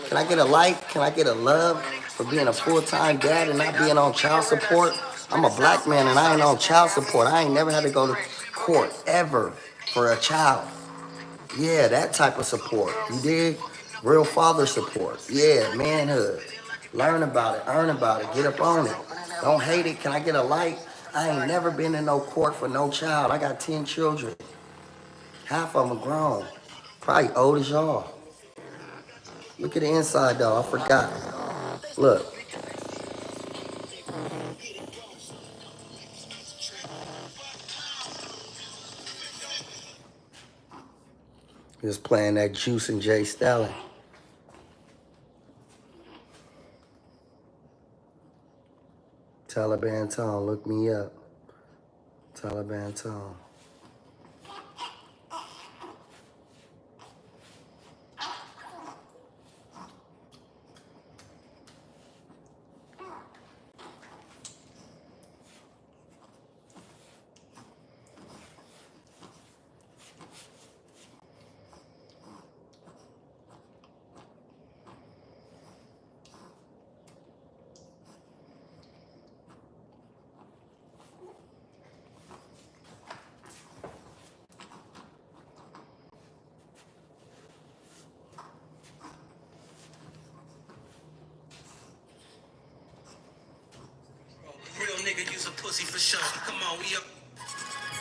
Can I get a like? Can I get a love for being a full-time dad and not being on child support? I'm a black man and I ain't on child support. I ain't never had to go to court ever for a child. Yeah, that type of support. You dig? Real father support. Yeah, manhood. Learn about it, earn about it, get up on it. Don't hate it. Can I get a like? I ain't never been in no court for no child. I got 10 children. Half of them grown. Probably old as y'all. Look at the inside though, I forgot. Look. Just playing that Juice and Jay Stylin. Taliban Tone, look me up. Taliban Tone.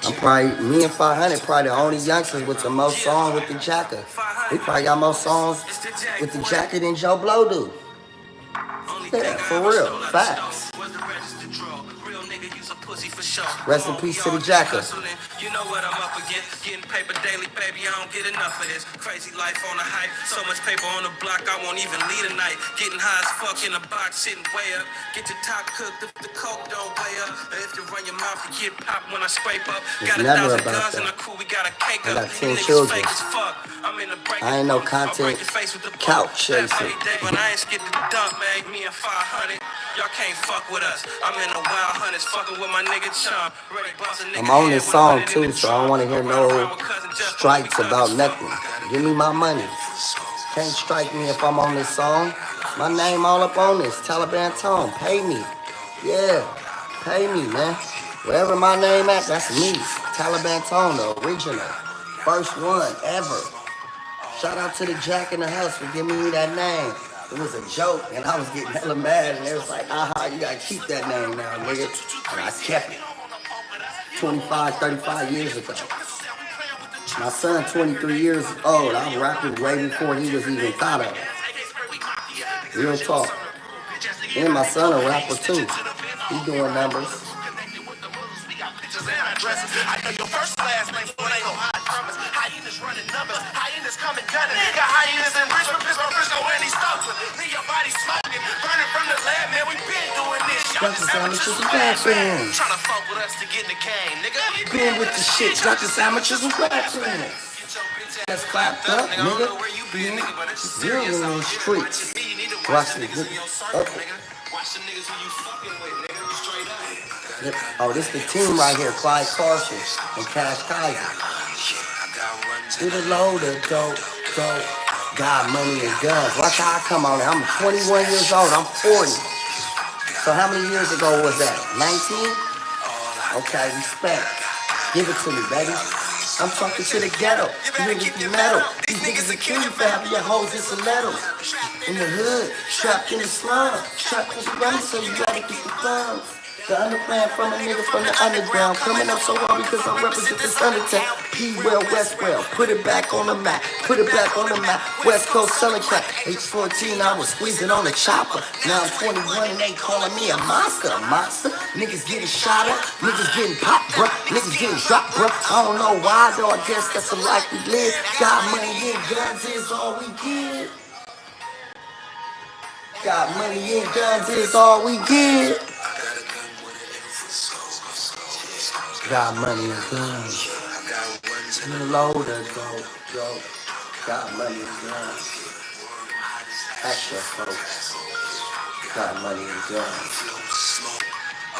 I'm probably, me and 500 probably the only youngsters with the most songs with the jacket. We probably got more songs with the jacket than Joe Blow do. Yeah, for real. Facts. Rest in peace to the jacket. You know what I'm up against. Getting paper daily, baby. I don't get enough of this. Crazy life on the hype. So much paper on the block, I won't even lead a night. Getting high as fuck in the box, sitting way up. Get your top cooked if the coke don't weigh up. Or if you run your mouth, you get popped when I scrape up. It's Got never 1,000 about guns in that. the crew, we got a cake I up. got 10 Niggas children. fake as fuck. I'm in the break. I ain't no I'll content break your face with the couch That chaser. every day when I ain't skip the dump, man. Me and 500. Y'all can't fuck with us. I'm in the wild hunters, fucking with my nigga Chum. Ready bust a nigga I'm on head this when I song put it in too, the so I don't trunk. want to hear I run no around with cousin Jeff, strikes we about thugs as nothing. fuck. Give me my money. Can't strike me if I'm on this song. My name all up on this. Taliban Tone. Pay me. Yeah. Pay me, man. Wherever my name at, that's me. Taliban Tone, the original. First one ever. Shout out to the Jack in the House for giving me that name. It was a joke, and I was getting hella mad, and they was like, aha, you gotta keep that name now, nigga. And I kept it. 25, 35 years ago. My son, 23 years old. I'm rapping way before he was even thought of. Real talk. And my son a rapper too. He doing numbers. I know your first last name, so it ain't no high promise. Hyenas running numbers, hyenas coming gunning. Got hyenas in Richmond, Pittsburgh, Frisco, and East Oakland. Leave your body smoking, burning from the lab, man. We been doing this. Y'all Dr. just Sandwiches amateurs and and rap rap fans. trying to fuck with us to get in the game, nigga. Been with the shit. Dr. Sandwiches and rap fans. That's clapped up, nigga. Been real in these streets. Watch the Watch the niggas who you fucking with, nigga. Straight up. Yep. Oh, this the team right here. Clyde Carson and Cash Kaiser. With a load of dope. Got money and guns. Watch how I come on it. I'm 21 years old. I'm 40. So how many years ago was that? 19? Okay, respect. Give it to me, baby. I'm talking to the ghetto. You niggas be metal. These niggas will kill you for having your hoes in stilettos. In the hood, trapped in the slum. Trapped in the run, so you gotta get the funds. The underplan from a nigga from the underground. Coming up so hard because I represent this undertown. P-Well, Westwell, put it back on the map. Put it back on the map. West Coast selling crack. Age 14, I was squeezing on the chopper. Now I'm 21 and they calling me a monster. A monster? Niggas getting shot up. Niggas getting popped, bruh. Niggas getting dropped, bruh. I don't know why though. I guess that's the life we live. Got money and guns is all we get. Got money and guns is all we get. Got money and guns. You load of dope. Got money and guns. Extra folks. Got money and guns.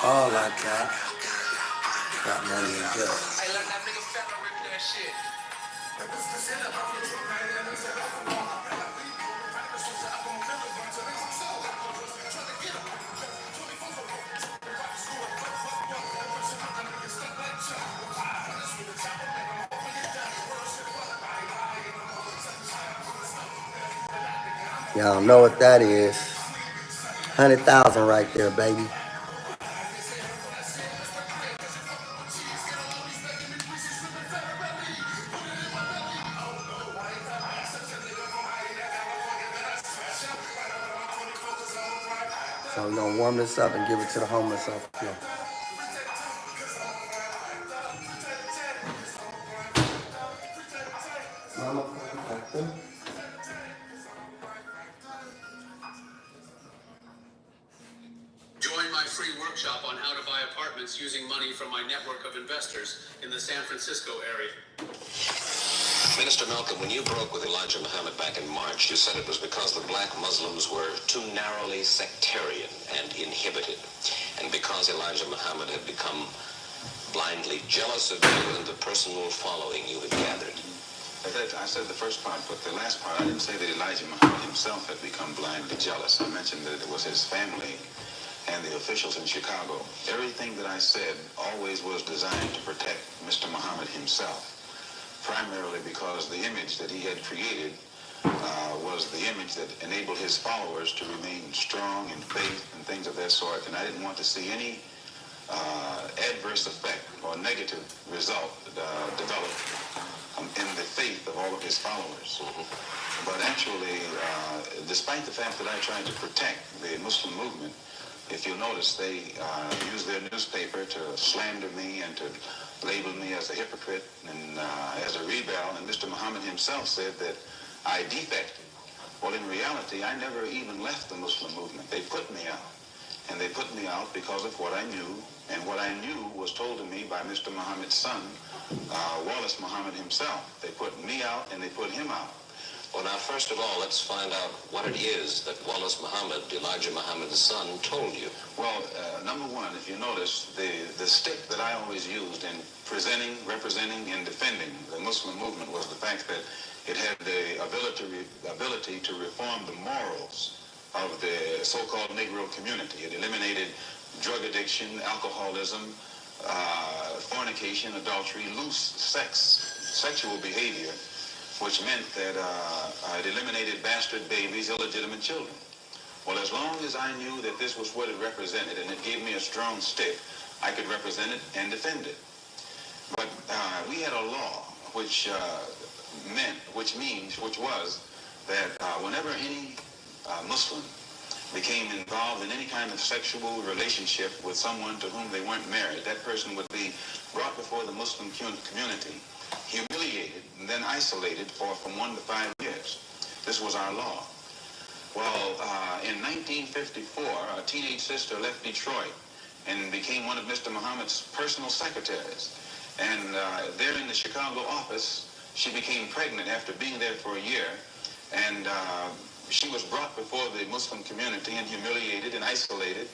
All I got money and guns. Hey, let that nigga fella rip that shit. Y'all know what that is. 100,000 right there, baby. So we're gonna warm this up and give it to the homeless up here. Mama, Join my free workshop on how to buy apartments using money from my network of investors in the San Francisco area. Minister Malcolm, when you broke with Elijah Muhammad back in March, you said it was because the black Muslims were too narrowly sectarian and inhibited, and because Elijah Muhammad had become blindly jealous of you and the personal following you had gathered. I said the first part, but the last part, I didn't say that Elijah Muhammad himself had become blindly jealous. I mentioned that it was his family and the officials in Chicago. Everything that I said always was designed to protect Mr. Muhammad himself, primarily because the image that he had created was the image that enabled his followers to remain strong in faith and things of that sort. And I didn't want to see any adverse effect or negative result develop in the faith of all of his followers. But actually, despite the fact that I tried to protect the Muslim movement, if you'll notice, they use their newspaper to slander me and to labeled me as a hypocrite and as a rebel, and Mr. Muhammad himself said that I defected. Well, in reality, I never even left the Muslim movement. They put me out. And they put me out because of what I knew, and what I knew was told to me by Mr. Muhammad's son, Wallace Muhammad himself. They put me out and they put him out. Well, now, first of all, let's find out what it is that Wallace Muhammad, Elijah Muhammad's son, told you. Well, number one, if you notice, the stick that I always used in presenting, representing, and defending the Muslim movement was the fact that it had the ability to reform the morals of the so-called Negro community. It eliminated drug addiction, alcoholism, fornication, adultery, loose sexual behavior, which meant that it eliminated bastard babies, illegitimate children. Well, as long as I knew that this was what it represented and it gave me a strong stick, I could represent it and defend it. But we had a law which was that whenever any Muslim became involved in any kind of sexual relationship with someone to whom they weren't married, that person would be brought before the Muslim community, humiliated, and then isolated for from 1 to 5 years. This was our law. Well, in 1954, a teenage sister left Detroit and became one of Mr. Muhammad's personal secretaries. And there in the Chicago office, she became pregnant after being there for a year. And she was brought before the Muslim community and humiliated and isolated.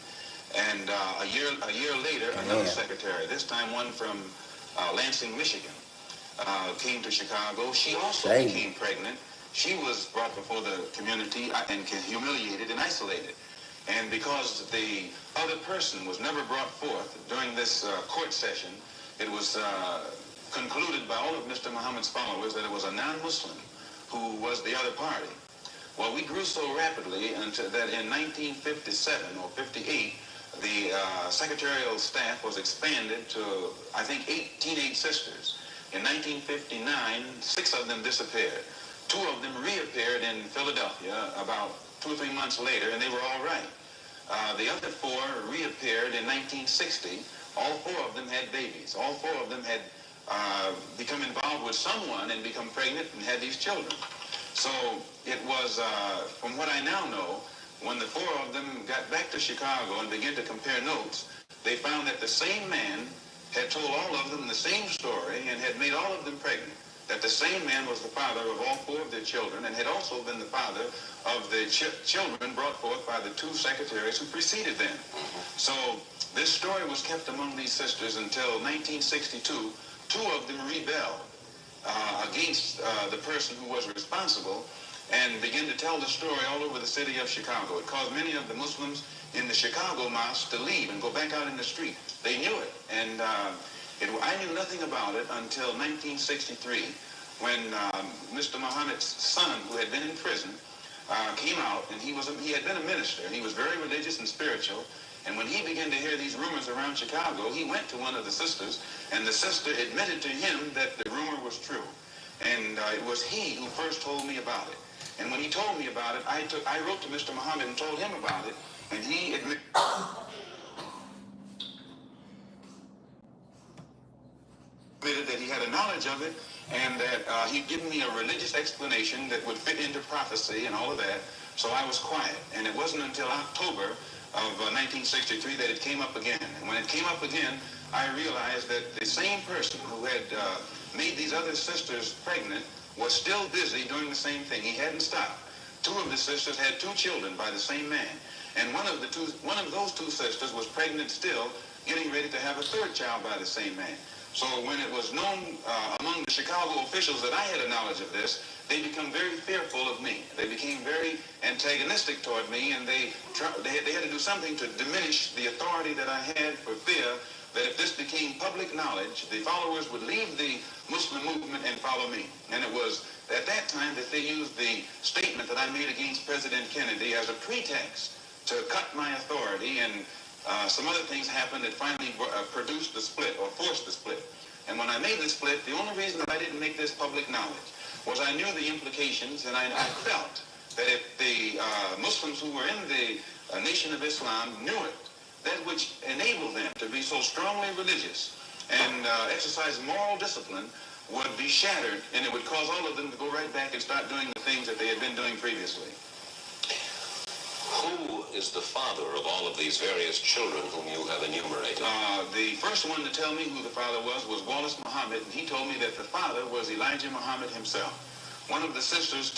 And a year later, another secretary, this time one from Lansing, Michigan, came to Chicago. She also became pregnant. She was brought before the community and humiliated and isolated. And because the other person was never brought forth during this court session, it was concluded by all of Mr. Muhammad's followers that it was a non-Muslim who was the other party. Well, we grew so rapidly that in 1957 or 58, the secretarial staff was expanded to, I think, 8 teenage sisters. In 1959, 6 of them disappeared. 2 of them reappeared in Philadelphia about 2 or 3 months later, and they were all right. The other 4 reappeared in 1960. All 4 of them had babies. All 4 of them had become involved with someone and become pregnant and had these children. So it was, from what I now know, when the 4 of them got back to Chicago and began to compare notes, they found that the same man had told all of them the same story and had made all of them pregnant. That the same man was the father of all 4 of their children and had also been the father of the children brought forth by the 2 secretaries who preceded them. So this story was kept among these sisters until 1962. 2 of them rebelled against the person who was responsible and began to tell the story all over the city of Chicago. It caused many of the Muslims in the Chicago mosque to leave and go back out in the street. They knew it, and I knew nothing about it until 1963, when Mr. Muhammad's son, who had been in prison, came out, and he had been a minister. He was very religious and spiritual, and when he began to hear these rumors around Chicago, he went to one of the sisters, and the sister admitted to him that the rumor was true. And it was he who first told me about it. And when he told me about it, I wrote to Mr. Muhammad and told him about it, and he admitted that he had a knowledge of it, and that he'd given me a religious explanation that would fit into prophecy and all of that. So I was quiet, and it wasn't until October of 1963 that it came up again. And when it came up again, I realized that the same person who had made these other sisters pregnant was still busy doing the same thing. He hadn't stopped. 2 of the sisters had 2 children by the same man, and one of those 2 sisters was pregnant still, getting ready to have a 3rd child by the same man. So when it was known among the Chicago officials that I had a knowledge of this, they became very fearful of me. They became very antagonistic toward me, and they had to do something to diminish the authority that I had, for fear that if this became public knowledge, the followers would leave the Muslim movement and follow me. And it was at that time that they used the statement that I made against President Kennedy as a pretext to cut my authority, and some other things happened that finally produced the split, or forced the split. And when I made the split, the only reason that I didn't make this public knowledge was I knew the implications, and I felt that if the Muslims who were in the Nation of Islam knew it, that which enabled them to be so strongly religious and exercise moral discipline would be shattered, and it would cause all of them to go right back and start doing the things that they had been doing previously. Who is the father of all of these various children whom you have enumerated? The first one to tell me who the father was Wallace Muhammad, and he told me that the father was Elijah Muhammad himself. One of the sisters,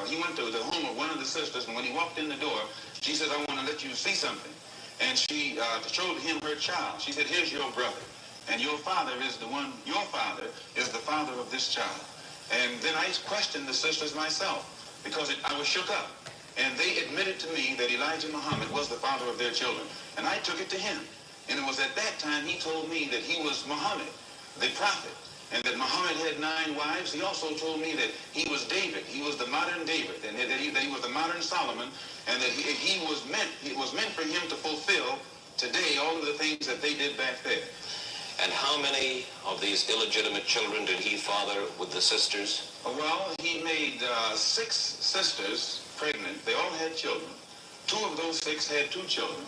he went to the home of one of the sisters, and when he walked in the door, she said, "I want to let you see something." And she showed him her child. She said, "Here's your brother, and your father is the father of this child." And then I questioned the sisters myself, because I was shook up. And they admitted to me that Elijah Muhammad was the father of their children. And I took it to him. And it was at that time he told me that he was Muhammad, the prophet, and that Muhammad had 9 wives. He also told me that he was David. He was the modern David, and that he was the modern Solomon, and that it was meant for him to fulfill today all of the things that they did back there. And how many of these illegitimate children did he father with the sisters? Well, he made 6 sisters pregnant. They all had children. 2 of those 6 had 2 children.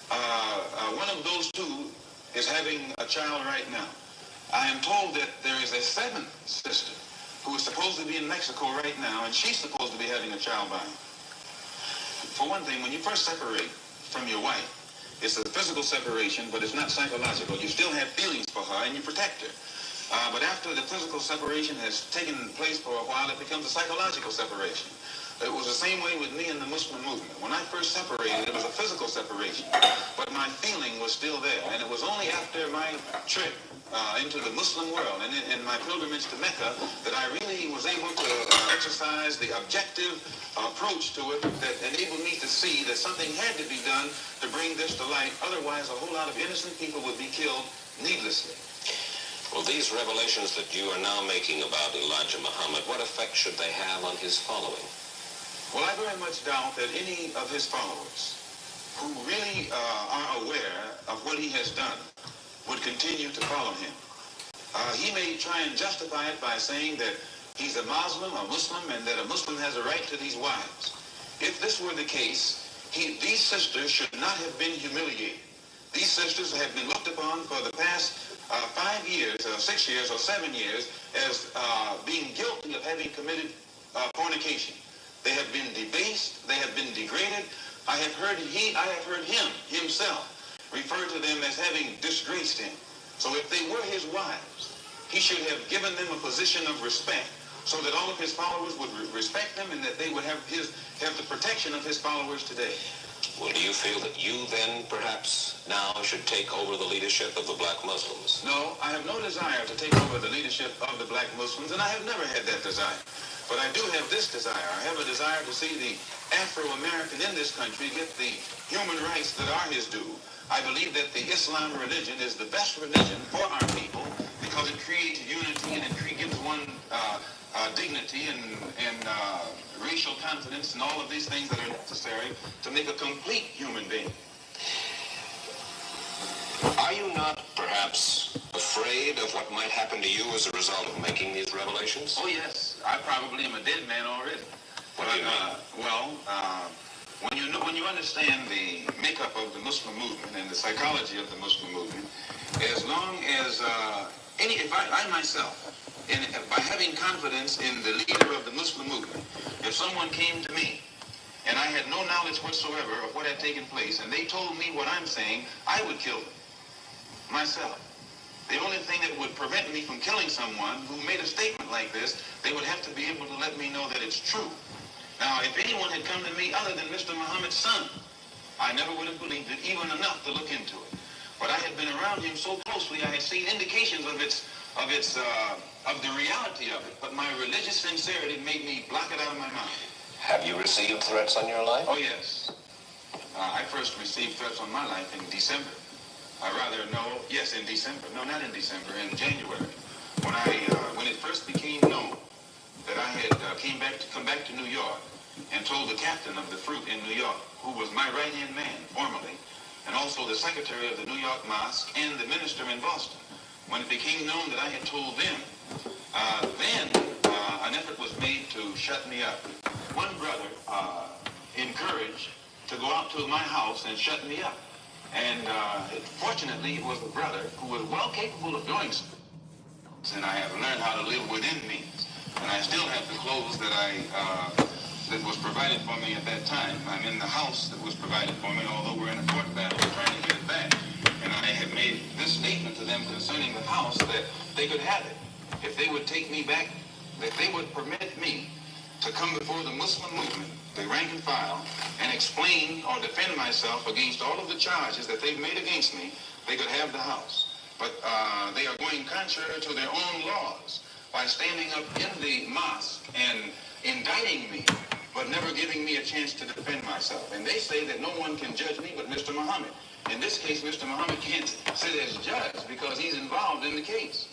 One of those 2 is having a child right now. I am told that there is a 7th sister who is supposed to be in Mexico right now, and she's supposed to be having a child by him. For one thing, when you first separate from your wife, it's a physical separation, but it's not psychological. You still have feelings for her, and you protect her. But after the physical separation has taken place for a while, it becomes a psychological separation. It was the same way with me in the Muslim movement. When I first separated, it was a physical separation, but my feeling was still there. And it was only after my trip into the Muslim world and in my pilgrimage to Mecca that I really was able to exercise the objective approach to it that enabled me to see that something had to be done to bring this to light. Otherwise, a whole lot of innocent people would be killed needlessly. Well, these revelations that you are now making about Elijah Muhammad, what effect should they have on his following? Well, I very much doubt that any of his followers who really are aware of what he has done would continue to follow him. He may try and justify it by saying that he's a Muslim, and that a Muslim has a right to these wives. If this were the case, these sisters should not have been humiliated. These sisters have been looked upon for the past 5 years, 6 years, or 7 years as being guilty of having committed fornication. They have been debased. They have been degraded. I have heard him himself refer to them as having disgraced him. So if they were his wives, he should have given them a position of respect so that all of his followers would respect them and that they would have the protection of his followers today. Well, do you feel that you then perhaps now should take over the leadership of the black Muslims? No, I have no desire to take over the leadership of the black Muslims, and I have never had that desire. But I do have this desire. I have a desire to see the Afro-American in this country get the human rights that are his due. I believe that the Islam religion is the best religion for our people because it creates unity and it gives one dignity and racial confidence and all of these things that are necessary to make a complete human being. Are you not perhaps afraid of what might happen to you as a result of making these revelations? Oh, yes. I probably am a dead man already. What do you mean? When you understand the makeup of the Muslim movement and the psychology of the Muslim movement, as long as if I myself, by having confidence in the leader of the Muslim movement, if someone came to me and I had no knowledge whatsoever of what had taken place, and they told me what I'm saying, I would kill them myself. The only thing that would prevent me from killing someone who made a statement like this, they would have to be able to let me know that it's true. Now, if anyone had come to me other than Mr. Muhammad's son, I never would have believed it even enough to look into it. But I had been around him so closely, I had seen indications of the reality of it. But my religious sincerity made me block it out of my mind. Have you received threats on your life? Oh, yes. I first received threats on my life in December. In December. No, not in December, in January. When it first became known that I had come back to New York and told the captain of the fruit in New York, who was my right-hand man formerly, and also the secretary of the New York Mosque and the minister in Boston. When it became known that I had told them, then an effort was made to shut me up. One brother encouraged to go out to my house and shut me up. And fortunately, it was a brother who was well capable of doing so. And I have learned how to live within means. And I still have the clothes that that was provided for me at that time. I'm in the house that was provided for me, although we're in a court battle trying to get it back. And I have made this statement to them concerning the house that they could have it. If they would take me back, that they would permit me to come before the Muslim movement, the rank and file, and explain or defend myself against all of the charges that they've made against me, they could have the house. But they are going contrary to their own laws by standing up in the mosque and indicting me, but never giving me a chance to defend myself. And they say that no one can judge me but Mr. Muhammad. In this case, Mr. Muhammad can't sit as judge because he's involved in the case.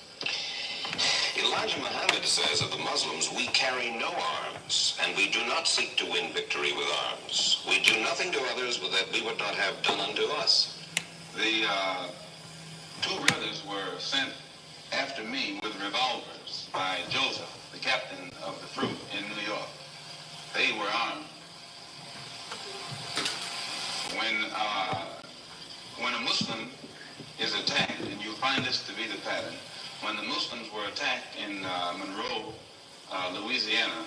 Elijah Muhammad says of the Muslims, we carry no arms, and we do not seek to win victory with arms. We do nothing to others that we would not have done unto us. The two brothers were sent after me with revolvers by Joseph, the captain of the Fruit in New York. They were armed. When a Muslim is attacked, and you find this to be the pattern, when the Muslims were attacked in Monroe, Louisiana,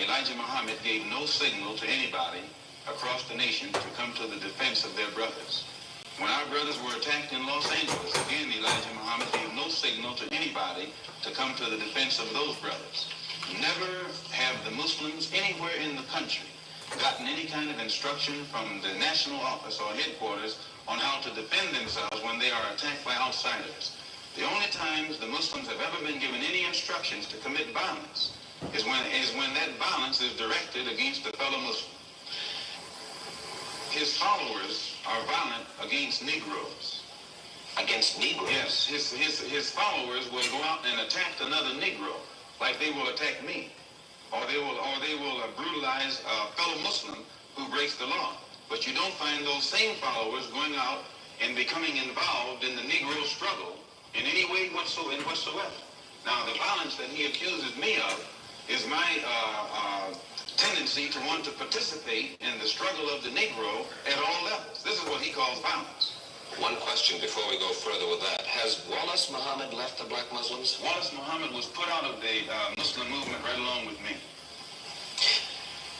Elijah Muhammad gave no signal to anybody across the nation to come to the defense of their brothers. When our brothers were attacked in Los Angeles, again, Elijah Muhammad gave no signal to anybody to come to the defense of those brothers. Never have the Muslims anywhere in the country gotten any kind of instruction from the national office or headquarters on how to defend themselves when they are attacked by outsiders. The only times the Muslims have ever been given any instructions to commit violence is when that violence is directed against a fellow Muslim. His followers are violent against Negroes. Against Negroes? Yes, his followers will go out and attack another Negro, like they will attack me, or they will brutalize a fellow Muslim who breaks the law. But you don't find those same followers going out and becoming involved in the Negro struggle in any way whatsoever. Now, the violence that he accuses me of is my tendency to want to participate in the struggle of the Negro at all levels. This is what he calls violence. One question before we go further with that. Has Wallace Muhammad left the black Muslims? Wallace Muhammad was put out of the Muslim movement right along with me.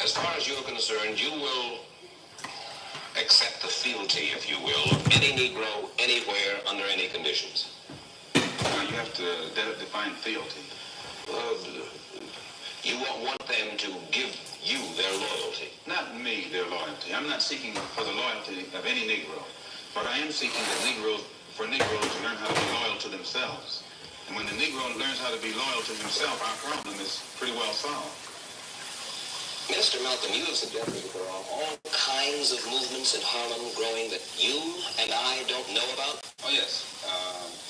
As far as you're concerned, you will accept the fealty, if you will, of any Negro anywhere under any conditions. You have to define fealty. You won't want them to give you their loyalty. Not me, their loyalty. I'm not seeking for the loyalty of any Negro, but I am seeking for Negroes to learn how to be loyal to themselves. And when the Negro learns how to be loyal to himself, our problem is pretty well solved. Minister Malcolm, you have suggested that there are all kinds of movements in Harlem growing that you and I don't know about. Oh yes,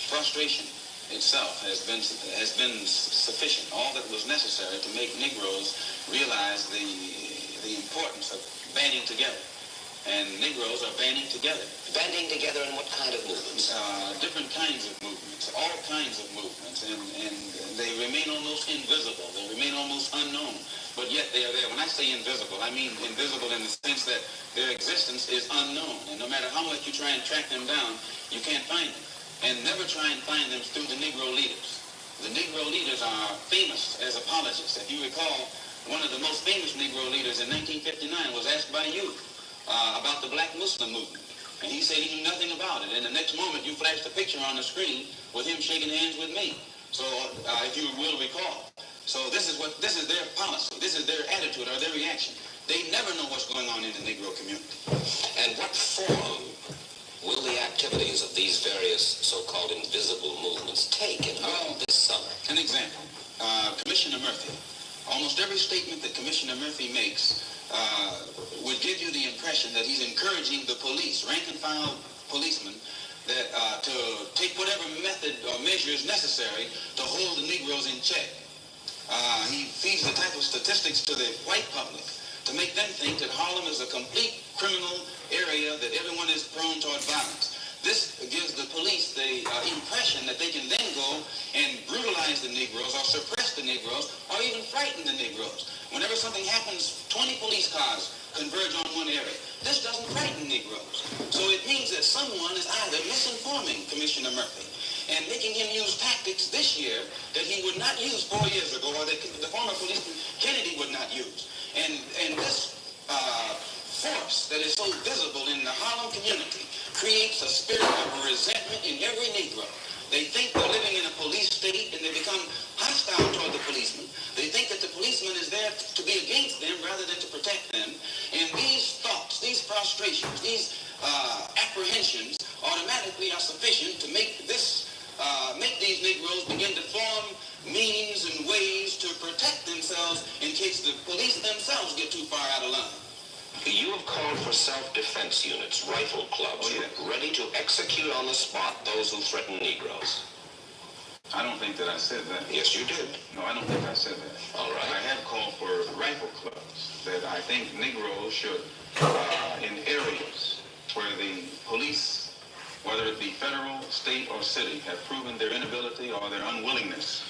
frustration itself has been sufficient. All that was necessary to make Negroes realize the importance of banding together. And Negroes are banding together. Banding together in what kind of movements? Different kinds of movements, all kinds of movements, and they remain almost invisible. They remain almost unknown, but yet they are there. When I say invisible, I mean invisible in the sense that their existence is unknown, and no matter how much you try and track them down, you can't find them. And never try and find them through the Negro leaders. The Negro leaders are famous as apologists. If you recall, one of the most famous Negro leaders in 1959 was asked by you about the black Muslim movement. And he said he knew nothing about it. And the next moment you flashed a picture on the screen with him shaking hands with me. So if you will recall. So this is their policy. This is their attitude or their reaction. They never know what's going on in the Negro community. And what form will the activities of these various so-called invisible movements take in Harlem this summer? An example, Commissioner Murphy. Almost every statement that Commissioner Murphy makes would give you the impression that he's encouraging the police, rank and file policemen, that to take whatever method or measures necessary to hold the Negroes in check. He feeds the type of statistics to the white public to make them think that Harlem is a complete criminal area, that everyone is prone toward violence. This gives the police the impression that they can then go and brutalize the Negroes or suppress arrest the Negroes or even frighten the Negroes. Whenever something happens, 20 police cars converge on one area. This doesn't frighten Negroes. So it means that someone is either misinforming Commissioner Murphy and making him use tactics this year that he would not use 4 years ago, or that the former policeman Kennedy would not use. And this force that is so visible in the Harlem community creates a spirit of resentment in every Negro. They think they're living in a police state, and they become hostile toward the policeman. They think that the policeman is there to be against them rather than to protect them. And these thoughts, these frustrations, these apprehensions automatically are sufficient to make these Negroes begin to form means and ways to protect themselves in case the police themselves get too far out of line. You have called for self-defense units, rifle clubs, Oh, yes. ready to execute on the spot those who threaten Negroes. I don't think that I said that. Yes, you did. No, I don't think I said that. All right. I have called for rifle clubs that I think Negroes should, in areas where the police, whether it be federal, state, or city, have proven their inability or their unwillingness